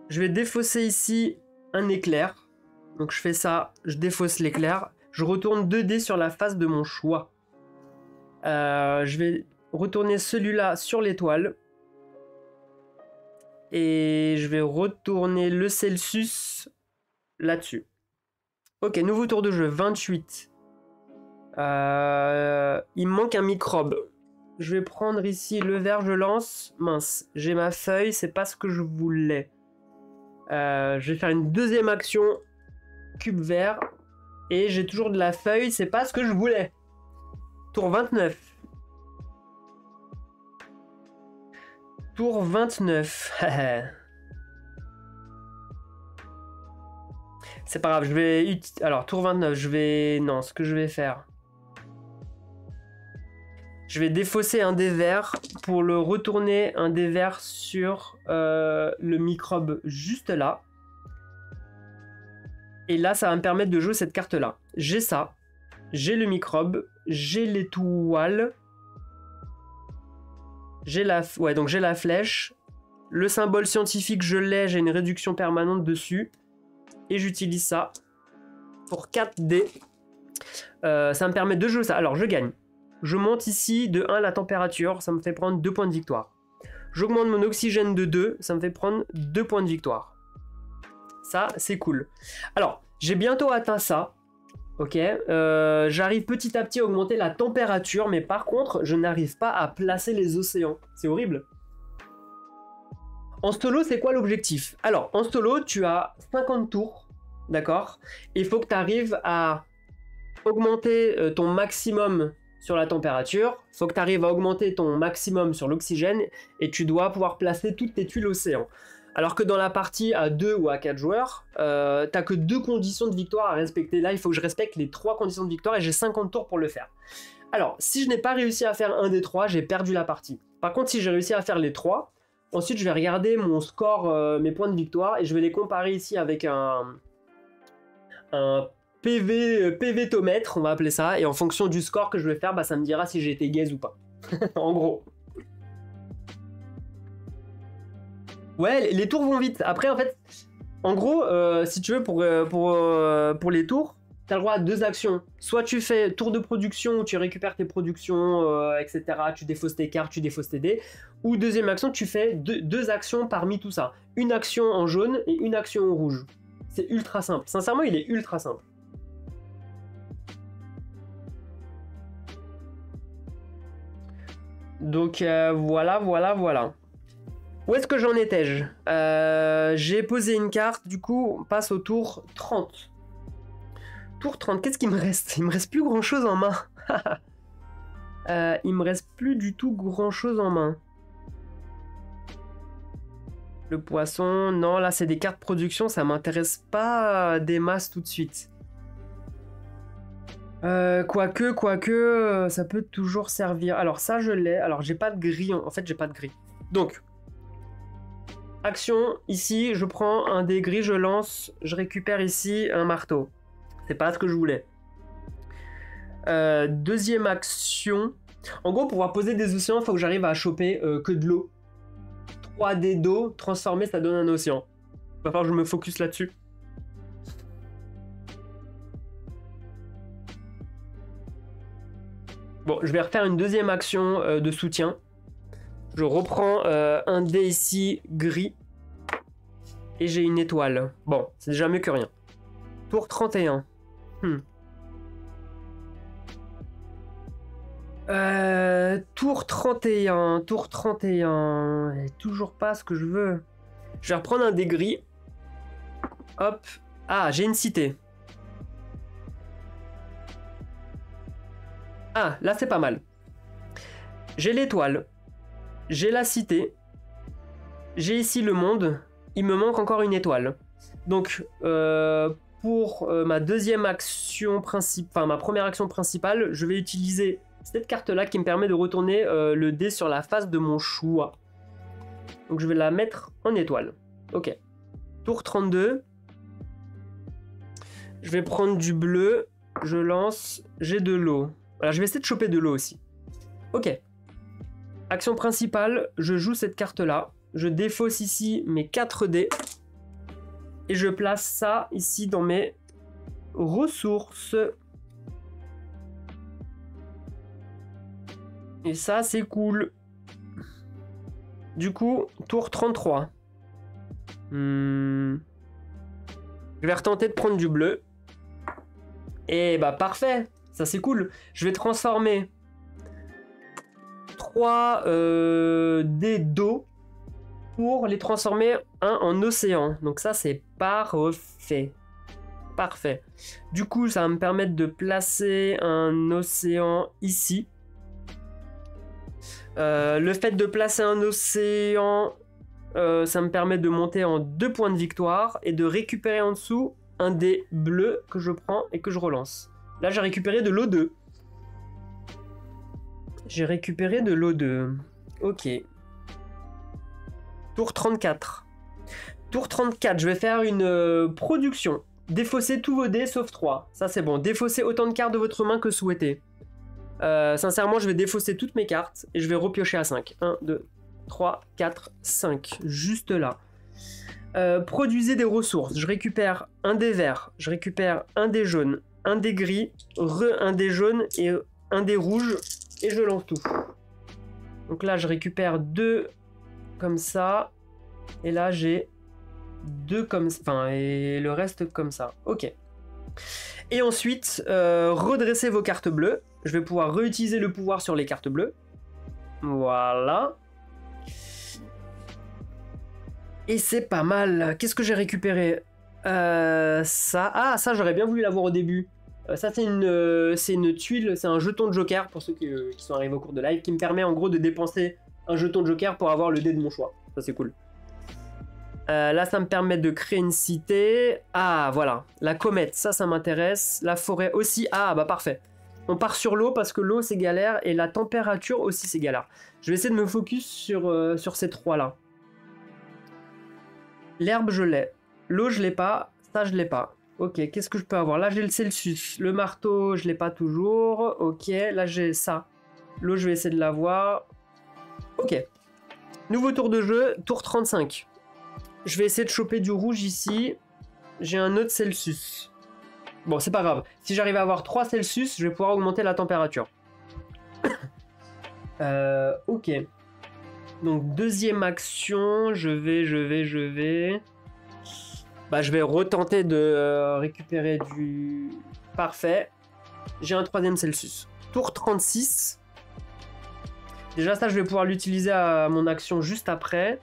Je vais défausser ici un éclair. Donc je fais ça, je défausse l'éclair. Je retourne 2 dés sur la face de mon choix. Je vais retourner celui-là sur l'étoile. Et je vais retourner le Celsius là-dessus. Ok, nouveau tour de jeu, 28. Il me manque un microbe. Je vais prendre ici le vert, je lance. Mince, j'ai ma feuille, c'est pas ce que je voulais. Je vais faire une deuxième action, cube vert. Et j'ai toujours de la feuille, c'est pas ce que je voulais. Tour 29. Tour 29. C'est pas grave, je vais... Alors, tour 29, je vais... Non, ce que je vais faire... Je vais défausser un dé vert pour le retourner un dé vert sur le microbe juste là. Et là, ça va me permettre de jouer cette carte-là. J'ai ça. J'ai le microbe. J'ai l'étoile. J'ai la... Ouais, donc j'ai la flèche. Le symbole scientifique, je l'ai. J'ai une réduction permanente dessus. Et j'utilise ça pour 4 dés. Ça me permet de jouer ça. Alors, je gagne. Je monte ici de 1 la température. Ça me fait prendre 2 points de victoire. J'augmente mon oxygène de 2. Ça me fait prendre 2 points de victoire. Ça, c'est cool. Alors, j'ai bientôt atteint ça. Ok. J'arrive petit à petit à augmenter la température. Mais par contre, je n'arrive pas à placer les océans. C'est horrible. En solo, c'est quoi l'objectif? Alors, en solo, tu as 50 tours, d'accord? Il faut que tu arrives à augmenter ton maximum sur la température, il faut que tu arrives à augmenter ton maximum sur l'oxygène, et tu dois pouvoir placer toutes tes tuiles océan. Alors que dans la partie à 2 ou à 4 joueurs, t'as que 2 conditions de victoire à respecter. Là, il faut que je respecte les 3 conditions de victoire, et j'ai 50 tours pour le faire. Alors, si je n'ai pas réussi à faire un des 3, j'ai perdu la partie. Par contre, si j'ai réussi à faire les 3... Ensuite, je vais regarder mon score, mes points de victoire, et je vais les comparer ici avec un PV-tomètre, on va appeler ça, et en fonction du score que je vais faire, bah, ça me dira si j'ai été gaze ou pas. En gros. Ouais, les tours vont vite. Après, en fait, en gros, si tu veux, pour les tours, tu as le droit à 2 actions. Soit tu fais tour de production où tu récupères tes productions, etc. Tu défausses tes cartes, tu défausses tes dés. Ou deuxième action, tu fais 2 actions parmi tout ça. Une action en jaune et une action en rouge. C'est ultra simple. Sincèrement, il est ultra simple. Donc voilà. Où est-ce que j'en étais-je? J'ai posé une carte, du coup, on passe au tour 30. Tour 30, qu'est-ce qu'il me reste? Il me reste plus grand-chose en main. Il me reste plus du tout grand-chose en main. Le poisson, non, là c'est des cartes production, ça m'intéresse pas des masses tout de suite. Quoique, ça peut toujours servir. Alors ça je l'ai, alors j'ai pas de gris, en fait j'ai pas de gris. Donc, action, ici je prends un dé gris, je lance, je récupère ici un marteau. C'est pas ce que je voulais. Deuxième action. En gros, pour pouvoir poser des océans, il faut que j'arrive à choper que de l'eau. 3 dés d'eau, transformer, ça donne un océan. Il va falloir que je me focus là-dessus. Bon, je vais refaire une deuxième action de soutien. Je reprends un dé ici, gris. Et j'ai une étoile. Bon, c'est déjà mieux que rien. Tour 31. Tour 31, et toujours pas ce que je veux. Je vais reprendre un dé gris. Hop. Ah, j'ai une cité. Ah, là c'est pas mal. J'ai l'étoile. J'ai la cité. J'ai ici le monde. Il me manque encore une étoile. Donc, pour ma deuxième action principale, enfin ma première action principale, je vais utiliser cette carte-là qui me permet de retourner le dé sur la face de mon choix. Donc je vais la mettre en étoile. Ok. Tour 32. Je vais prendre du bleu. Je lance. J'ai de l'eau. Voilà, je vais essayer de choper de l'eau aussi. Ok. Action principale, je joue cette carte-là. Je défausse ici mes 4 dés. Et je place ça ici dans mes ressources. Et ça, c'est cool. Du coup, tour 33. Je vais retenter de prendre du bleu. Et bah parfait, ça c'est cool. Je vais transformer 3 dés d'eau pour les transformer un en océan. Donc ça c'est parfait. Parfait. Du coup ça va me permettre de placer un océan ici. Le fait de placer un océan, ça me permet de monter en 2 points de victoire et de récupérer en dessous un dé bleu que je prends et que je relance. Là j'ai récupéré de l'eau 2. J'ai récupéré de l'eau 2. Ok. Tour 34. Tour 34, je vais faire une production. Défaussez tous vos dés sauf 3. Ça c'est bon. Défaussez autant de cartes de votre main que souhaité. Sincèrement, je vais défausser toutes mes cartes et je vais repiocher à 5. 1, 2, 3, 4, 5. Juste là. Produisez des ressources. Je récupère un dé vert, je récupère un dé jaune, un dé gris, un dé jaune et un dé rouge. Et je lance tout. Donc là, je récupère 2 comme ça. Et là, j'ai 2 comme ça. Enfin, et le reste comme ça. Ok. Et ensuite, redressez vos cartes bleues. Je vais pouvoir réutiliser le pouvoir sur les cartes bleues. Voilà. Et c'est pas mal. Qu'est-ce que j'ai récupéré? Ça. Ah, ça, j'aurais bien voulu l'avoir au début. Ça, c'est une tuile, c'est un jeton de joker, pour ceux qui sont arrivés au cours de live, qui me permet en gros de dépenser un jeton de joker pour avoir le dé de mon choix. Ça, c'est cool. Là, ça me permet de créer une cité. Ah, voilà. La comète, ça m'intéresse. La forêt aussi. Ah, bah parfait. On part sur l'eau parce que l'eau, c'est galère. Et la température aussi, c'est galère. Je vais essayer de me focus sur ces 3-là. L'herbe, je l'ai. L'eau, je l'ai pas. Ça, je l'ai pas. Ok, qu'est-ce que je peux avoir? Là, j'ai le Celsius. Le marteau, je l'ai pas toujours. Ok, là, j'ai ça. L'eau, je vais essayer de l'avoir. Ok. Nouveau tour de jeu, tour 35. Je vais essayer de choper du rouge ici. J'ai un autre Celsius. Bon, c'est pas grave. Si j'arrive à avoir 3 Celsius, je vais pouvoir augmenter la température. Ok. Donc, deuxième action. Je vais... Bah, je vais retenter de récupérer du... Parfait. J'ai un 3e Celsius. Tour 36. Déjà, ça, je vais pouvoir l'utiliser à mon action juste après.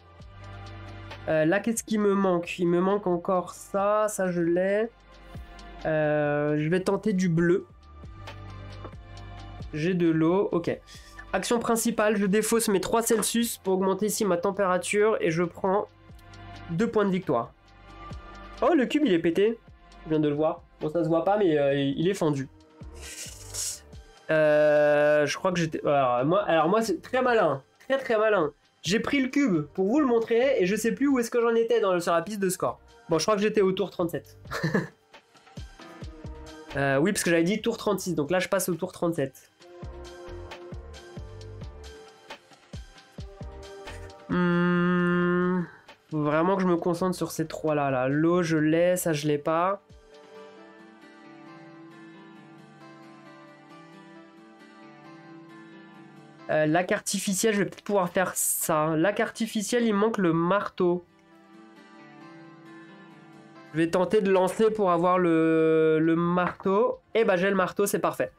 Là, qu'est-ce qui me manque? Il me manque encore ça. Ça, je l'ai. Je vais tenter du bleu. J'ai de l'eau. Ok. Action principale, je défausse mes 3 Celsius pour augmenter ici ma température. Et je prends 2 points de victoire. Oh, le cube, il est pété. Je viens de le voir. Bon, ça se voit pas, mais il est fendu. Je crois que j'étais... Alors moi, c'est très malin. Très, très malin. J'ai pris le cube pour vous le montrer et je sais plus où est-ce que j'en étais sur la piste de score. Bon, je crois que j'étais au tour 37. Oui, parce que j'avais dit tour 36. Donc là, je passe au tour 37. Faut vraiment que je me concentre sur ces 3-là. Là. L'eau, je l'ai. Ça, je l'ai pas. Lac artificiel, je vais peut-être pouvoir faire ça. Lac artificiel, il manque le marteau. Je vais tenter de lancer pour avoir le marteau. Et bah j'ai le marteau, c'est parfait.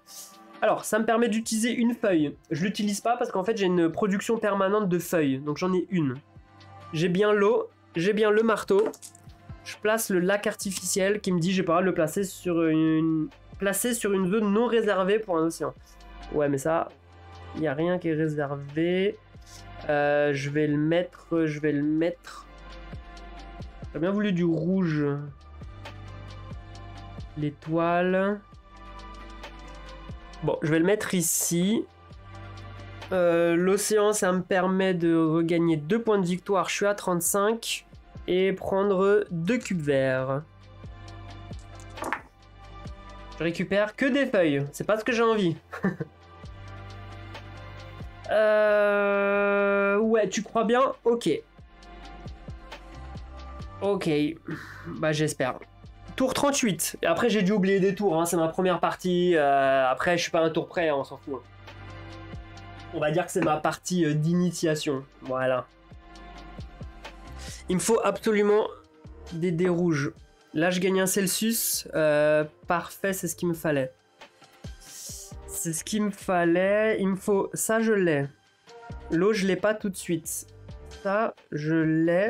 Alors, ça me permet d'utiliser une feuille. Je l'utilise pas parce qu'en fait j'ai une production permanente de feuilles. Donc j'en ai une. J'ai bien l'eau, j'ai bien le marteau. Je place le lac artificiel qui me dit j'ai pas le droit de le placer sur une zone non réservée pour un océan. Ouais, mais ça... Il n'y a rien qui est réservé. Je vais le mettre. J'ai bien voulu du rouge. L'étoile. Bon, je vais le mettre ici. L'océan, ça me permet de regagner 2 points de victoire. Je suis à 35. Et prendre 2 cubes verts. Je récupère que des feuilles. C'est pas ce que j'ai envie. Ouais, tu crois bien? Ok. Ok. Bah, j'espère. Tour 38. Et après, j'ai dû oublier des tours. Hein. C'est ma première partie. Après, je suis pas un tour près. Hein, on s'en fout. On va dire que c'est ma partie d'initiation. Voilà. Il me faut absolument des dés rouges. Là, je gagne un Celsius. Parfait, c'est ce qu'il me fallait. C'est ce qu'il me fallait. Il me faut... Ça, je l'ai. L'eau, je l'ai pas tout de suite. Ça, je l'ai.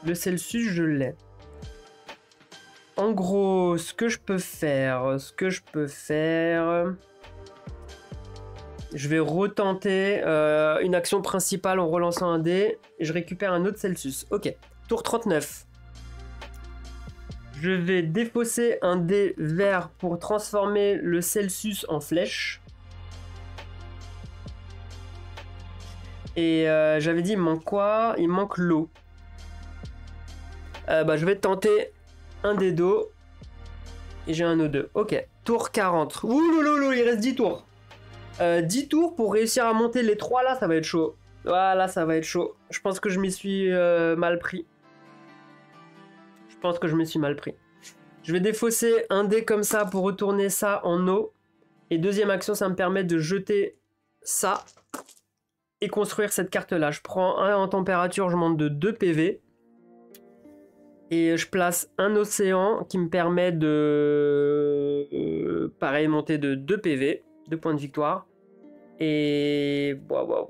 Le Celsius, je l'ai. En gros, ce que je peux faire... Je vais retenter une action principale en relançant un dé. Et je récupère un autre Celsius. Ok. Tour 39. Je vais défausser un dé vert pour transformer le Celsius en flèche. Et j'avais dit, il manque quoi? Il manque l'eau. Je vais tenter un dé d'eau. Et j'ai un O2. Ok. Tour 40. Ouh, il reste 10 tours. 10 tours pour réussir à monter les 3 là, ça va être chaud. Voilà, ça va être chaud. Je pense que je m'y suis mal pris. Je vais défausser un dé comme ça pour retourner ça en eau. Et deuxième action, ça me permet de jeter ça et construire cette carte là. Je prends un en température, je monte de 2 PV. Et je place un océan qui me permet de... pareil, monter de 2 PV, 2 points de victoire. Et... Waouh.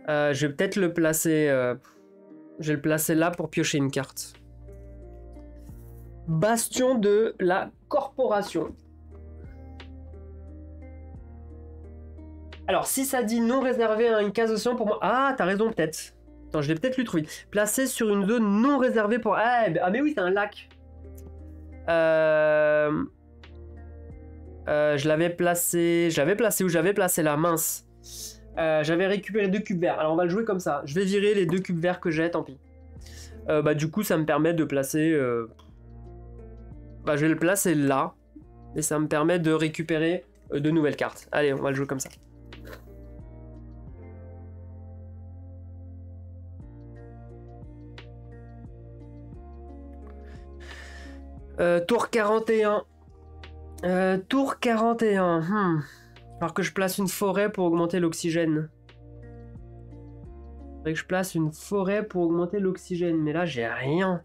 Je vais peut-être le placer... Je vais le placer là pour piocher une carte. Bastion de la Corporation. Alors, si ça dit non réservé à une case océan pour moi... Ah, t'as raison, peut-être. Attends, je l'ai peut-être lu trop vite. Placé sur une zone non réservée pour... Ah, mais oui, c'est un lac. Je l'avais placé... J'avais placé où j'avais placé la mince. J'avais récupéré 2 cubes verts. Alors, on va le jouer comme ça. Je vais virer les 2 cubes verts que j'ai, tant pis. Du coup, ça me permet de placer... je vais le placer là. Et ça me permet de récupérer de nouvelles cartes. Allez, on va le jouer comme ça. Tour 41. Tour 41. Alors que je place une forêt pour augmenter l'oxygène. Faudrait que je place une forêt pour augmenter l'oxygène. Mais là, j'ai rien.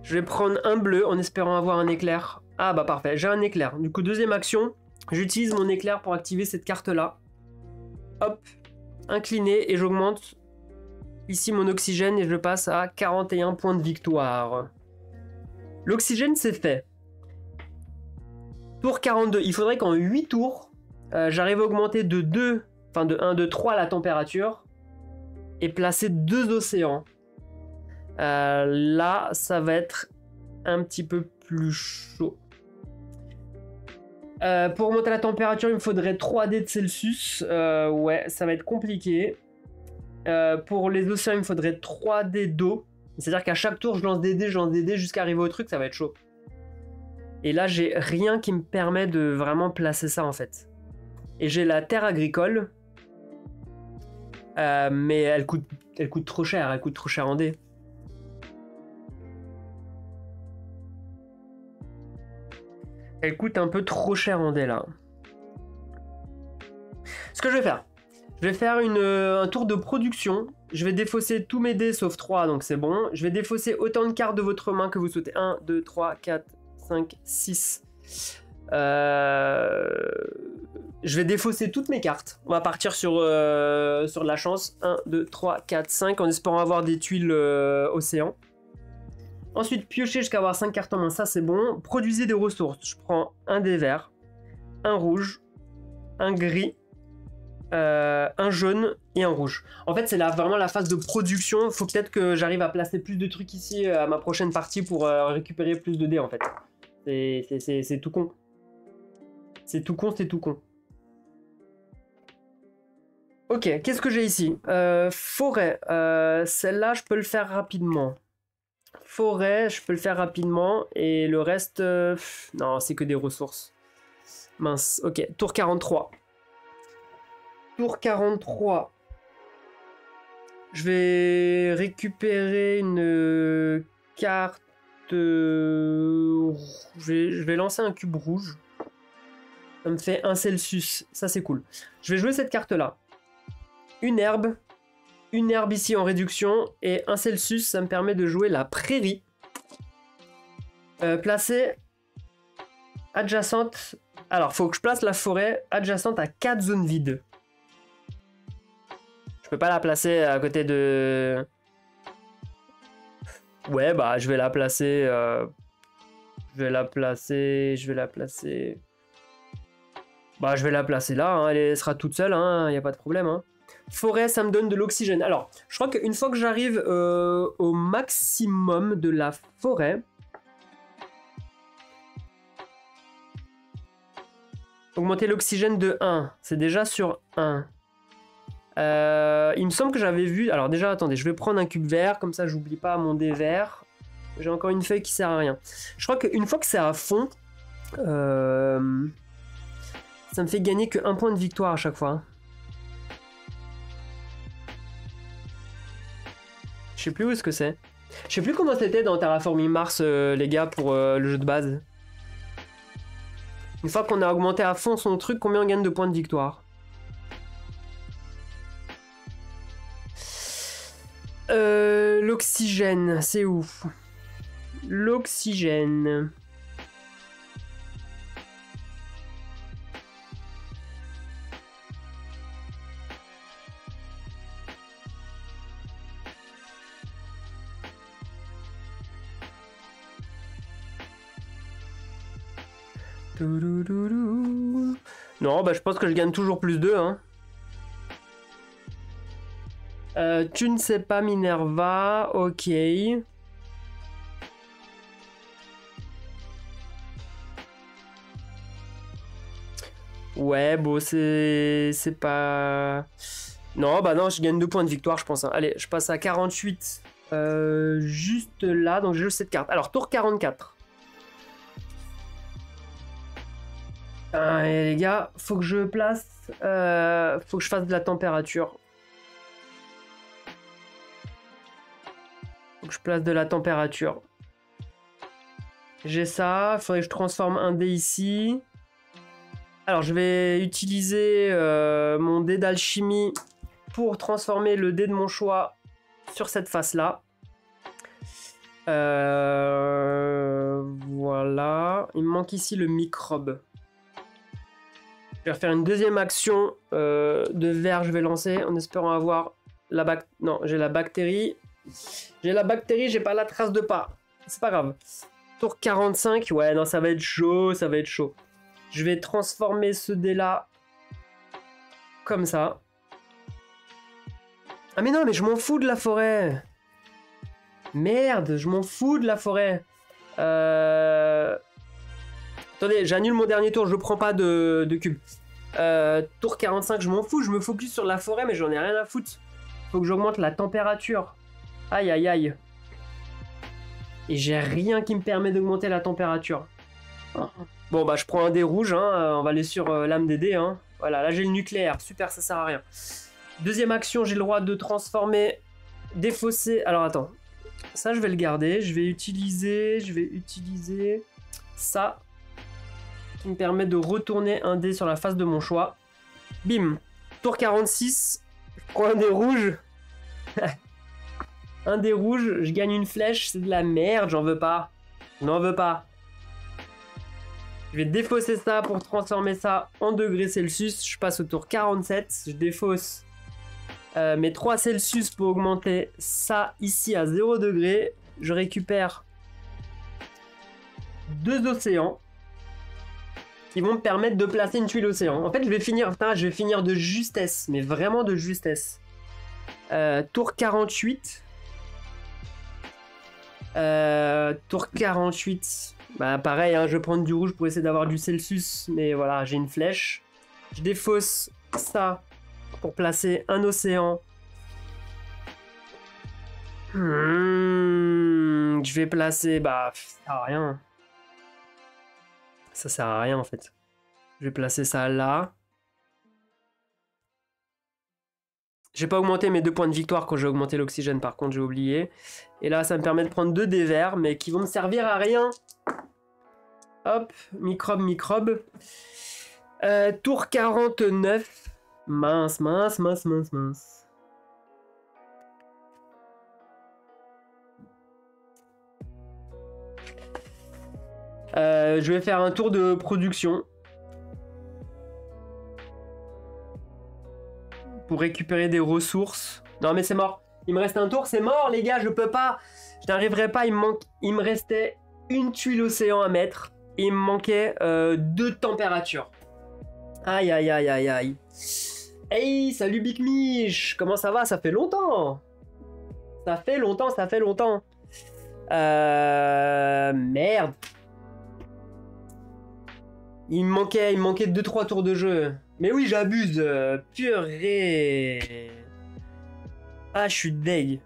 Je vais prendre un bleu en espérant avoir un éclair. Ah bah parfait, j'ai un éclair. Du coup, deuxième action, j'utilise mon éclair pour activer cette carte-là. Hop, incliné et j'augmente ici mon oxygène et je passe à 41 points de victoire. L'oxygène, c'est fait. Tour 42, il faudrait qu'en 8 tours, j'arrive à augmenter de 2, enfin de 1, de 3 la température et placer 2 océans. Là, ça va être un petit peu plus chaud. Pour remonter la température, il me faudrait 3 dés de Celsius. Ouais, ça va être compliqué. Pour les océans, il me faudrait 3 dés d'eau. C'est-à-dire qu'à chaque tour, je lance des dés jusqu'à arriver au truc, ça va être chaud. Et là, j'ai rien qui me permet de vraiment placer ça, en fait. Et j'ai la terre agricole. Mais elle coûte trop cher. Elle coûte trop cher en dés. Elle coûte un peu trop cher en dés, là. Ce que je vais faire un tour de production. Je vais défausser tous mes dés sauf 3, donc c'est bon. Je vais défausser autant de cartes de votre main que vous souhaitez. 1, 2, 3, 4, 5, 6. Je vais défausser toutes mes cartes. On va partir sur de la chance. 1, 2, 3, 4, 5 en espérant avoir des tuiles océan. Ensuite, piocher jusqu'à avoir 5 cartes en main, ça c'est bon. Produisez des ressources. Je prends un dé vert, un rouge, un gris, un jaune et un rouge. En fait, c'est vraiment la phase de production. Faut peut-être que j'arrive à placer plus de trucs ici à ma prochaine partie pour récupérer plus de dés en fait. C'est tout con. C'est tout con. Ok, qu'est-ce que j'ai ici? Forêt. Celle-là, je peux le faire rapidement. Forêt, je peux le faire rapidement. Et le reste... non, c'est que des ressources. Mince, ok. Tour 43. Tour 43. Je vais récupérer une carte... Je vais lancer un cube rouge. Ça me fait 1 Celsius. Ça, c'est cool. Je vais jouer cette carte-là. Une herbe ici en réduction. Et 1 Celsius, ça me permet de jouer la prairie. Placer adjacente... Alors, faut que je place la forêt adjacente à 4 zones vides. Je peux pas la placer à côté de... Ouais, bah, je vais la placer... Je vais la placer... Bah, je vais la placer là, hein. Elle sera toute seule, hein. Y a pas de problème, hein. Forêt, ça me donne de l'oxygène. Alors, je crois qu'une fois que j'arrive au maximum de la forêt... Augmenter l'oxygène de 1. C'est déjà sur 1. Il me semble que j'avais vu... Alors déjà, attendez, je vais prendre un cube vert. Comme ça, j'oublie pas mon dé vert. J'ai encore une feuille qui sert à rien. Je crois qu'une fois que c'est à fond... ça me fait gagner que 1 point de victoire à chaque fois. Je sais plus où est-ce que c'est. Je sais plus comment c'était dans Terraforming Mars, les gars, pour le jeu de base. Une fois qu'on a augmenté à fond son truc, combien on gagne de points de victoire? L'oxygène, c'est où? L'oxygène. Non, bah je pense que je gagne toujours plus 2, hein. Tu ne sais pas Minerva, ok. Ouais, bon, c'est pas... Non, bah non, je gagne 2 points de victoire, je pense, hein. Allez, je passe à 48. Juste là, donc j'ai cette carte. Alors, tour 44. Et les gars, faut que je place... faut que je fasse de la température. Faut que je place de la température. J'ai ça, il faudrait que je transforme un dé ici. Alors, je vais utiliser mon dé d'alchimie pour transformer le dé de mon choix sur cette face-là. Voilà. Il me manque ici le microbe. Je vais refaire une deuxième action de verre, je vais lancer en espérant avoir la bactérie. Non, j'ai la bactérie. J'ai la bactérie, j'ai pas la trace de pas. C'est pas grave. Tour 45, ouais, non, ça va être chaud, ça va être chaud. Je vais transformer ce dé-là comme ça. Ah mais non, mais je m'en fous de la forêt. Merde, je m'en fous de la forêt. Attendez, j'annule mon dernier tour, je prends pas de cube. Tour 45, je m'en fous, je me focus sur la forêt, mais j'en ai rien à foutre. Faut que j'augmente la température. Aïe, aïe, aïe. Et j'ai rien qui me permet d'augmenter la température. Bon, bah, je prends un dé rouge, hein. On va aller sur l'âme des dés, hein. Voilà, là, j'ai le nucléaire. Super, ça sert à rien. Deuxième action, j'ai le droit de transformer, défausser... Alors, attends. Ça, je vais le garder. Je vais utiliser ça, qui me permet de retourner un dé sur la face de mon choix. Bim. Tour 46. Je prends un dé rouge. Un dé rouge. Je gagne une flèche. C'est de la merde. J'en veux pas. Je n'en veux pas. Je vais défausser ça pour transformer ça en degrés Celsius. Je passe au tour 47. Je défausse mes 3 Celsius pour augmenter ça ici à 0 degré. Je récupère 2 océans qui vont me permettre de placer une tuile océan. En fait, je vais finir de justesse, mais vraiment de justesse. Tour 48. Tour 48. Bah pareil, hein, je vais prendre du rouge pour essayer d'avoir du Celsius, mais voilà, j'ai une flèche. Je défausse ça pour placer un océan. Je vais placer... Bah, ça sert à rien. Ça sert à rien, en fait. Je vais placer ça là. J'ai pas augmenté mes 2 points de victoire quand j'ai augmenté l'oxygène, par contre, j'ai oublié. Et là, ça me permet de prendre 2 dés verts, mais qui vont me servir à rien. Hop, microbe, microbe. Tour 49. Mince, mince, mince, mince, mince. Je vais faire un tour de production. Pour récupérer des ressources. Non mais c'est mort. Il me reste un tour, c'est mort les gars, je peux pas. Je n'arriverai pas, il me restait une tuile océan à mettre. Et il me manquait 2 températures. Aïe aïe aïe aïe aïe. Hey, salut Big Mich. Comment ça va? Ça fait longtemps. Ça fait longtemps, ça fait longtemps. Merde. Il me manquait 2-3 tours de jeu. Mais oui, j'abuse. Purée. Ah, je suis deg.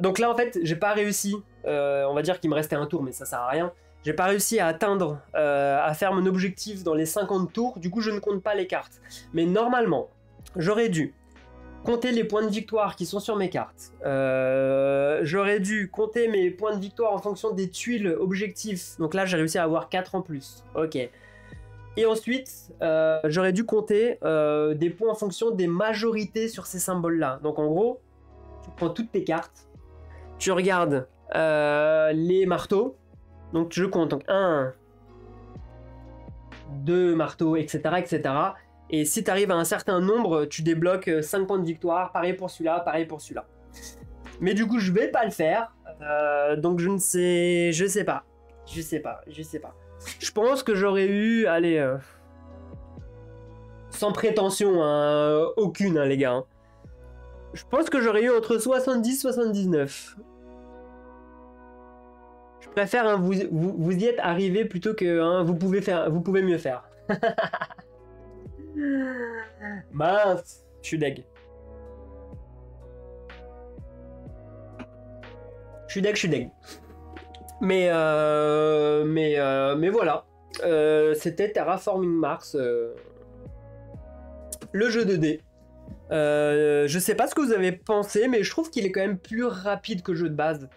Donc là, en fait, j'ai pas réussi. On va dire qu'il me restait un tour, mais ça sert à rien. J'ai pas réussi à atteindre, à faire mon objectif dans les 50 tours. Du coup, je ne compte pas les cartes. Mais normalement, j'aurais dû compter les points de victoire qui sont sur mes cartes. J'aurais dû compter mes points de victoire en fonction des tuiles objectifs. Donc là, j'ai réussi à avoir 4 en plus. Ok. Et ensuite, j'aurais dû compter des points en fonction des majorités sur ces symboles-là. Donc en gros, tu prends toutes tes cartes, tu regardes les marteaux. Donc je compte donc 1, 2 marteaux, etc. etc. Et si tu arrives à un certain nombre, tu débloques 5 points de victoire. Pareil pour celui-là, pareil pour celui-là. Mais du coup, je vais pas le faire. Donc je ne sais... Je sais pas. Je sais pas. Je pense que j'aurais eu... Allez... sans prétention, hein, aucune, hein, les gars. Hein. Je pense que j'aurais eu entre 70 et 79. Je préfère, hein, vous y êtes arrivé plutôt que hein, vous pouvez mieux faire. Mince, je suis deg. Je suis deg. Mais voilà. C'était Terraforming Mars. Le jeu 2D. Je sais pas ce que vous avez pensé, mais je trouve qu'il est quand même plus rapide que le jeu de base.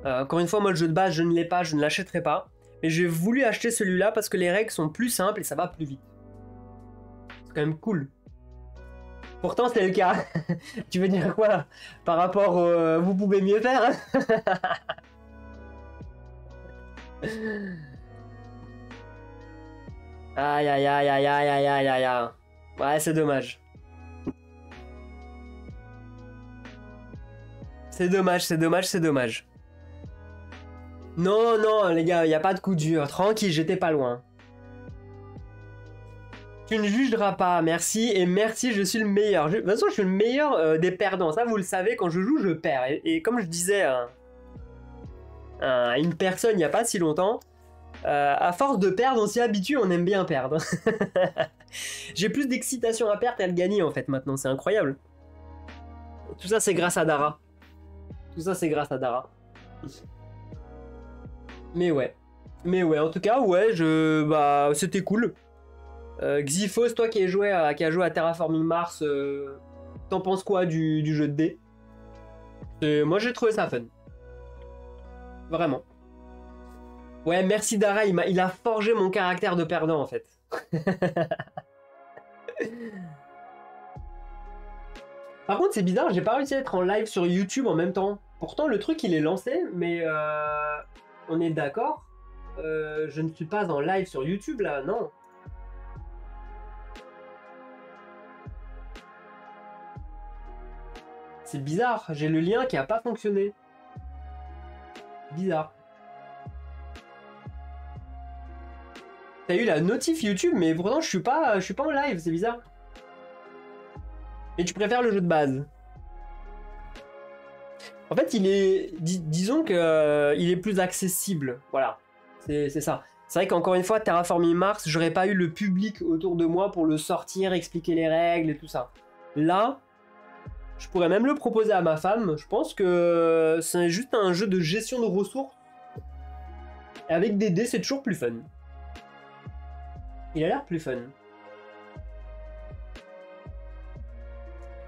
Encore une fois, moi le jeu de base, je ne l'ai pas, je ne l'achèterai pas. Mais j'ai voulu acheter celui-là parce que les règles sont plus simples et ça va plus vite. C'est quand même cool. Pourtant, c'est le cas. Tu veux dire quoi par rapport au... vous pouvez mieux faire hein. Aïe aïe aïe aïe aïe aïe aïe aïe aïe. Ouais, c'est dommage. C'est dommage. Non, non, les gars, il n'y a pas de coup dur. Tranquille, j'étais pas loin. Tu ne jugeras pas, merci. Et merci, je suis le meilleur. De toute façon, je suis le meilleur des perdants. Ça, vous le savez, quand je joue, je perds. Et comme je disais à une personne il n'y a pas si longtemps, à force de perdre, on s'y habitue, on aime bien perdre. J'ai plus d'excitation à perdre et à le gagner, en fait, maintenant. C'est incroyable. Tout ça, c'est grâce à Dara. Mais ouais, en tout cas, ouais, c'était cool. Xyphos, toi qui as joué à Terraforming Mars, t'en penses quoi du jeu de dés? Moi, j'ai trouvé ça fun. Vraiment. Ouais, merci Dara, il a forgé mon caractère de perdant, en fait. Par contre, c'est bizarre, j'ai pas réussi à être en live sur YouTube en même temps. Pourtant, le truc, il est lancé, mais on est d'accord. Je ne suis pas en live sur YouTube, là, non. C'est bizarre, j'ai le lien qui a pas fonctionné. Bizarre. T'as eu la notif YouTube, mais pourtant, je suis pas en live, c'est bizarre. Et tu préfères le jeu de base? En fait, disons que il est plus accessible. Voilà, c'est ça. C'est vrai qu'encore une fois, Terraforming Mars, j'aurais pas eu le public autour de moi pour le sortir, expliquer les règles et tout ça. Là, je pourrais même le proposer à ma femme. Je pense que c'est juste un jeu de gestion de ressources. Et avec des dés, c'est toujours plus fun. Il a l'air plus fun.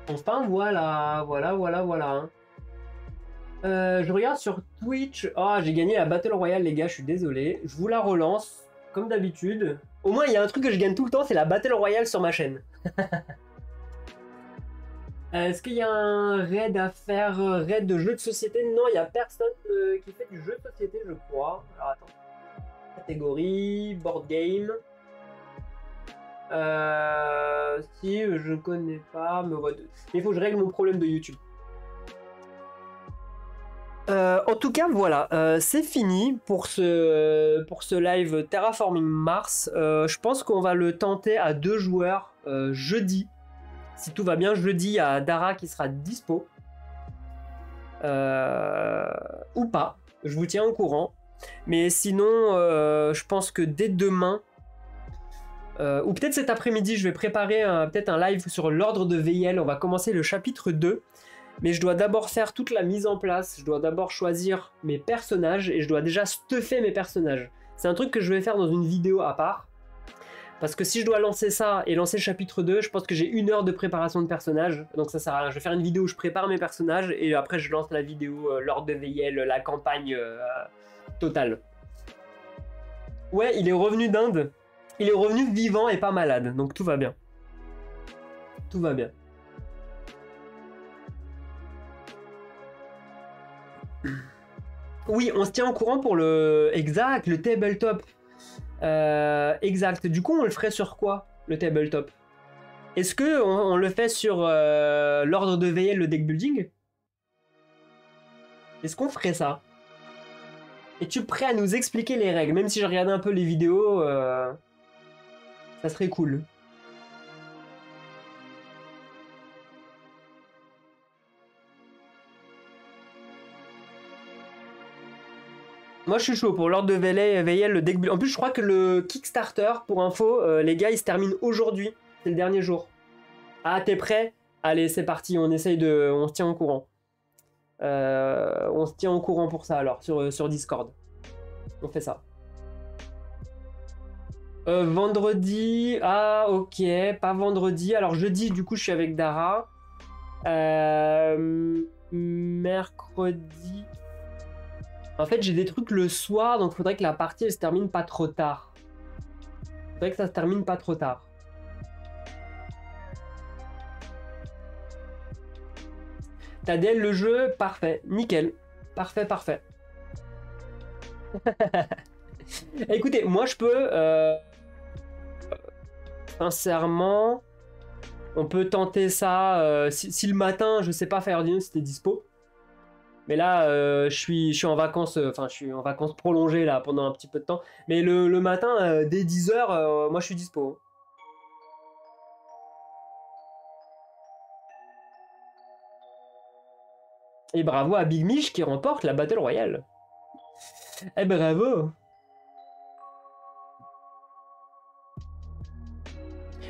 Enfin, voilà. Hein. Je regarde sur Twitch. Ah, j'ai gagné la Battle Royale, les gars, je suis désolé. Je vous la relance, comme d'habitude. Au moins, il y a un truc que je gagne tout le temps, c'est la Battle Royale sur ma chaîne. Est-ce qu'il y a un raid à faire, raid de jeu de société? Non, il n'y a personne qui fait du jeu de société, je crois. Alors attends. Catégorie, board game. Si, je connais pas, mais il faut que je règle mon problème de YouTube. En tout cas, voilà, c'est fini pour ce live Terraforming Mars. Je pense qu'on va le tenter à 2 joueurs jeudi. Si tout va bien, jeudi, il y a Dara qui sera dispo. Ou pas, je vous tiens au courant. Mais sinon, je pense que dès demain, ou peut-être cet après-midi, je vais préparer peut-être un live sur l'ordre de VIL. On va commencer le chapitre 2. Mais je dois d'abord faire toute la mise en place, je dois d'abord choisir mes personnages et je dois déjà stuffer mes personnages. C'est un truc que je vais faire dans une vidéo à part. Parce que si je dois lancer ça et lancer le chapitre 2, je pense que j'ai 1 heure de préparation de personnages. Donc ça sert à rien. Je vais faire une vidéo où je prépare mes personnages et après je lance la vidéo l'ordre de VIL, la campagne totale. Ouais, il est revenu d'Inde. Il est revenu vivant et pas malade. Donc tout va bien. Tout va bien. Oui, on se tient au courant pour le... Exact, le tabletop. Exact. Du coup, on le ferait sur quoi, le tabletop? Est-ce que on le fait sur l'ordre de VIL, le deck building? Est-ce qu'on ferait ça? Es-tu prêt à nous expliquer les règles? Même si je regardais un peu les vidéos, ça serait cool. Moi je suis chaud pour l'ordre de VIL, le deck building. En plus, je crois que le Kickstarter, pour info, les gars, il se termine aujourd'hui. C'est le dernier jour. Ah, t'es prêt? Allez, c'est parti, on essaye de... On se tient au courant. On se tient au courant pour ça alors, sur Discord. On fait ça. Vendredi... Ah, ok, pas vendredi. Alors jeudi, du coup, je suis avec Dara. Mercredi... En fait, j'ai des trucs le soir, donc faudrait que la partie, elle se termine pas trop tard. Faudrait que ça se termine pas trop tard. T'as DL le jeu, parfait, nickel. Parfait, parfait. Écoutez, moi je peux... sincèrement, on peut tenter ça. Si le matin, je sais pas, Fayardino, si t'es dispo. Mais là, je suis en vacances, enfin, je suis en vacances prolongées là pendant un petit peu de temps. Mais le matin, dès 10h, moi je suis dispo. Et bravo à Big Mish qui remporte la Battle Royale. Eh bravo!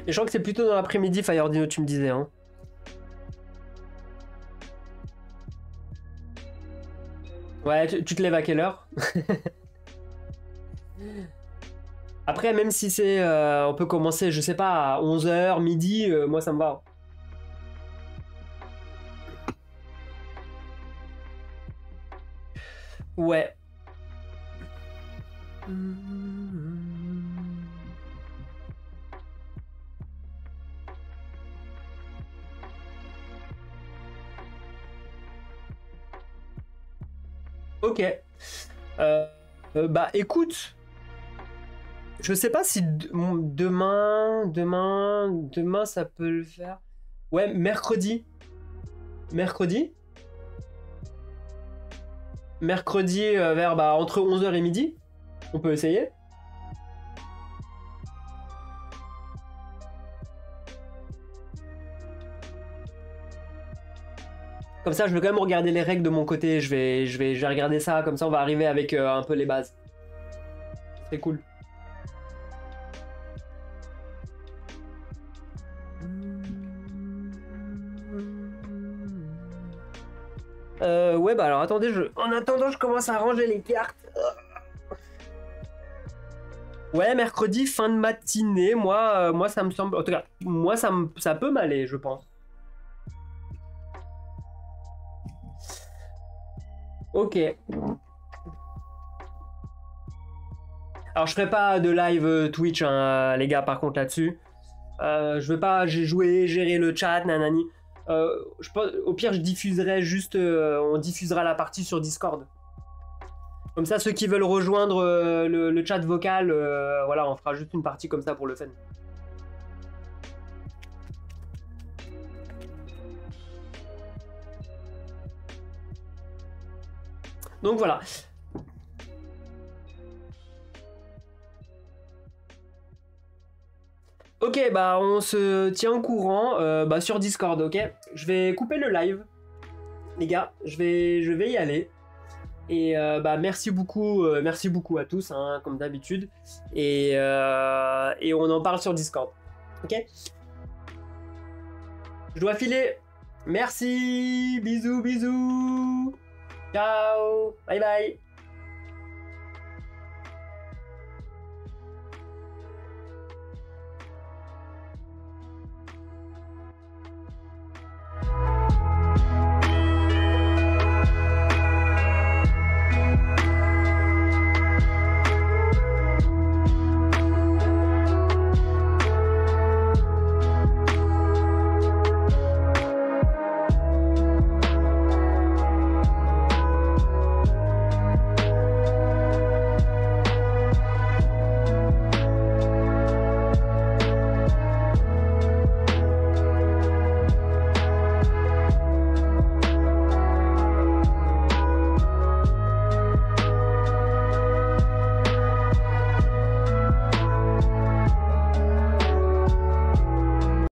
Et je crois que c'est plutôt dans l'après-midi, Fayardino, tu me disais, hein. Ouais, tu te lèves à quelle heure? Après, même si c'est... on peut commencer, je sais pas, à 11h, midi, moi ça me va. Ouais. Ok. Bah écoute, je sais pas si demain ça peut le faire. Ouais, mercredi. Mercredi vers entre 11h et midi. On peut essayer. Comme ça, je vais quand même regarder les règles de mon côté. Je vais regarder ça. Comme ça, on va arriver avec un peu les bases. C'est cool. Ouais, bah alors attendez, en attendant, je commence à ranger les cartes. Ouais, mercredi, fin de matinée, moi ça me semble... En tout cas, moi ça peut m'aller, je pense. Ok. Alors je ferai pas de live Twitch, hein, les gars, par contre là-dessus. Je veux pas jouer, gérer le chat, nanani. Au pire, je diffuserai juste, on diffusera la partie sur Discord. Comme ça, ceux qui veulent rejoindre le chat vocal, voilà, on fera juste une partie comme ça pour le fun. Donc voilà. Ok, bah on se tient au courant bah, sur Discord, ok? Je vais couper le live, les gars. Je vais y aller. Et bah merci beaucoup à tous, hein, comme d'habitude. Et on en parle sur Discord, ok? Je dois filer. Merci, bisous, bisous. Ciao, bye bye.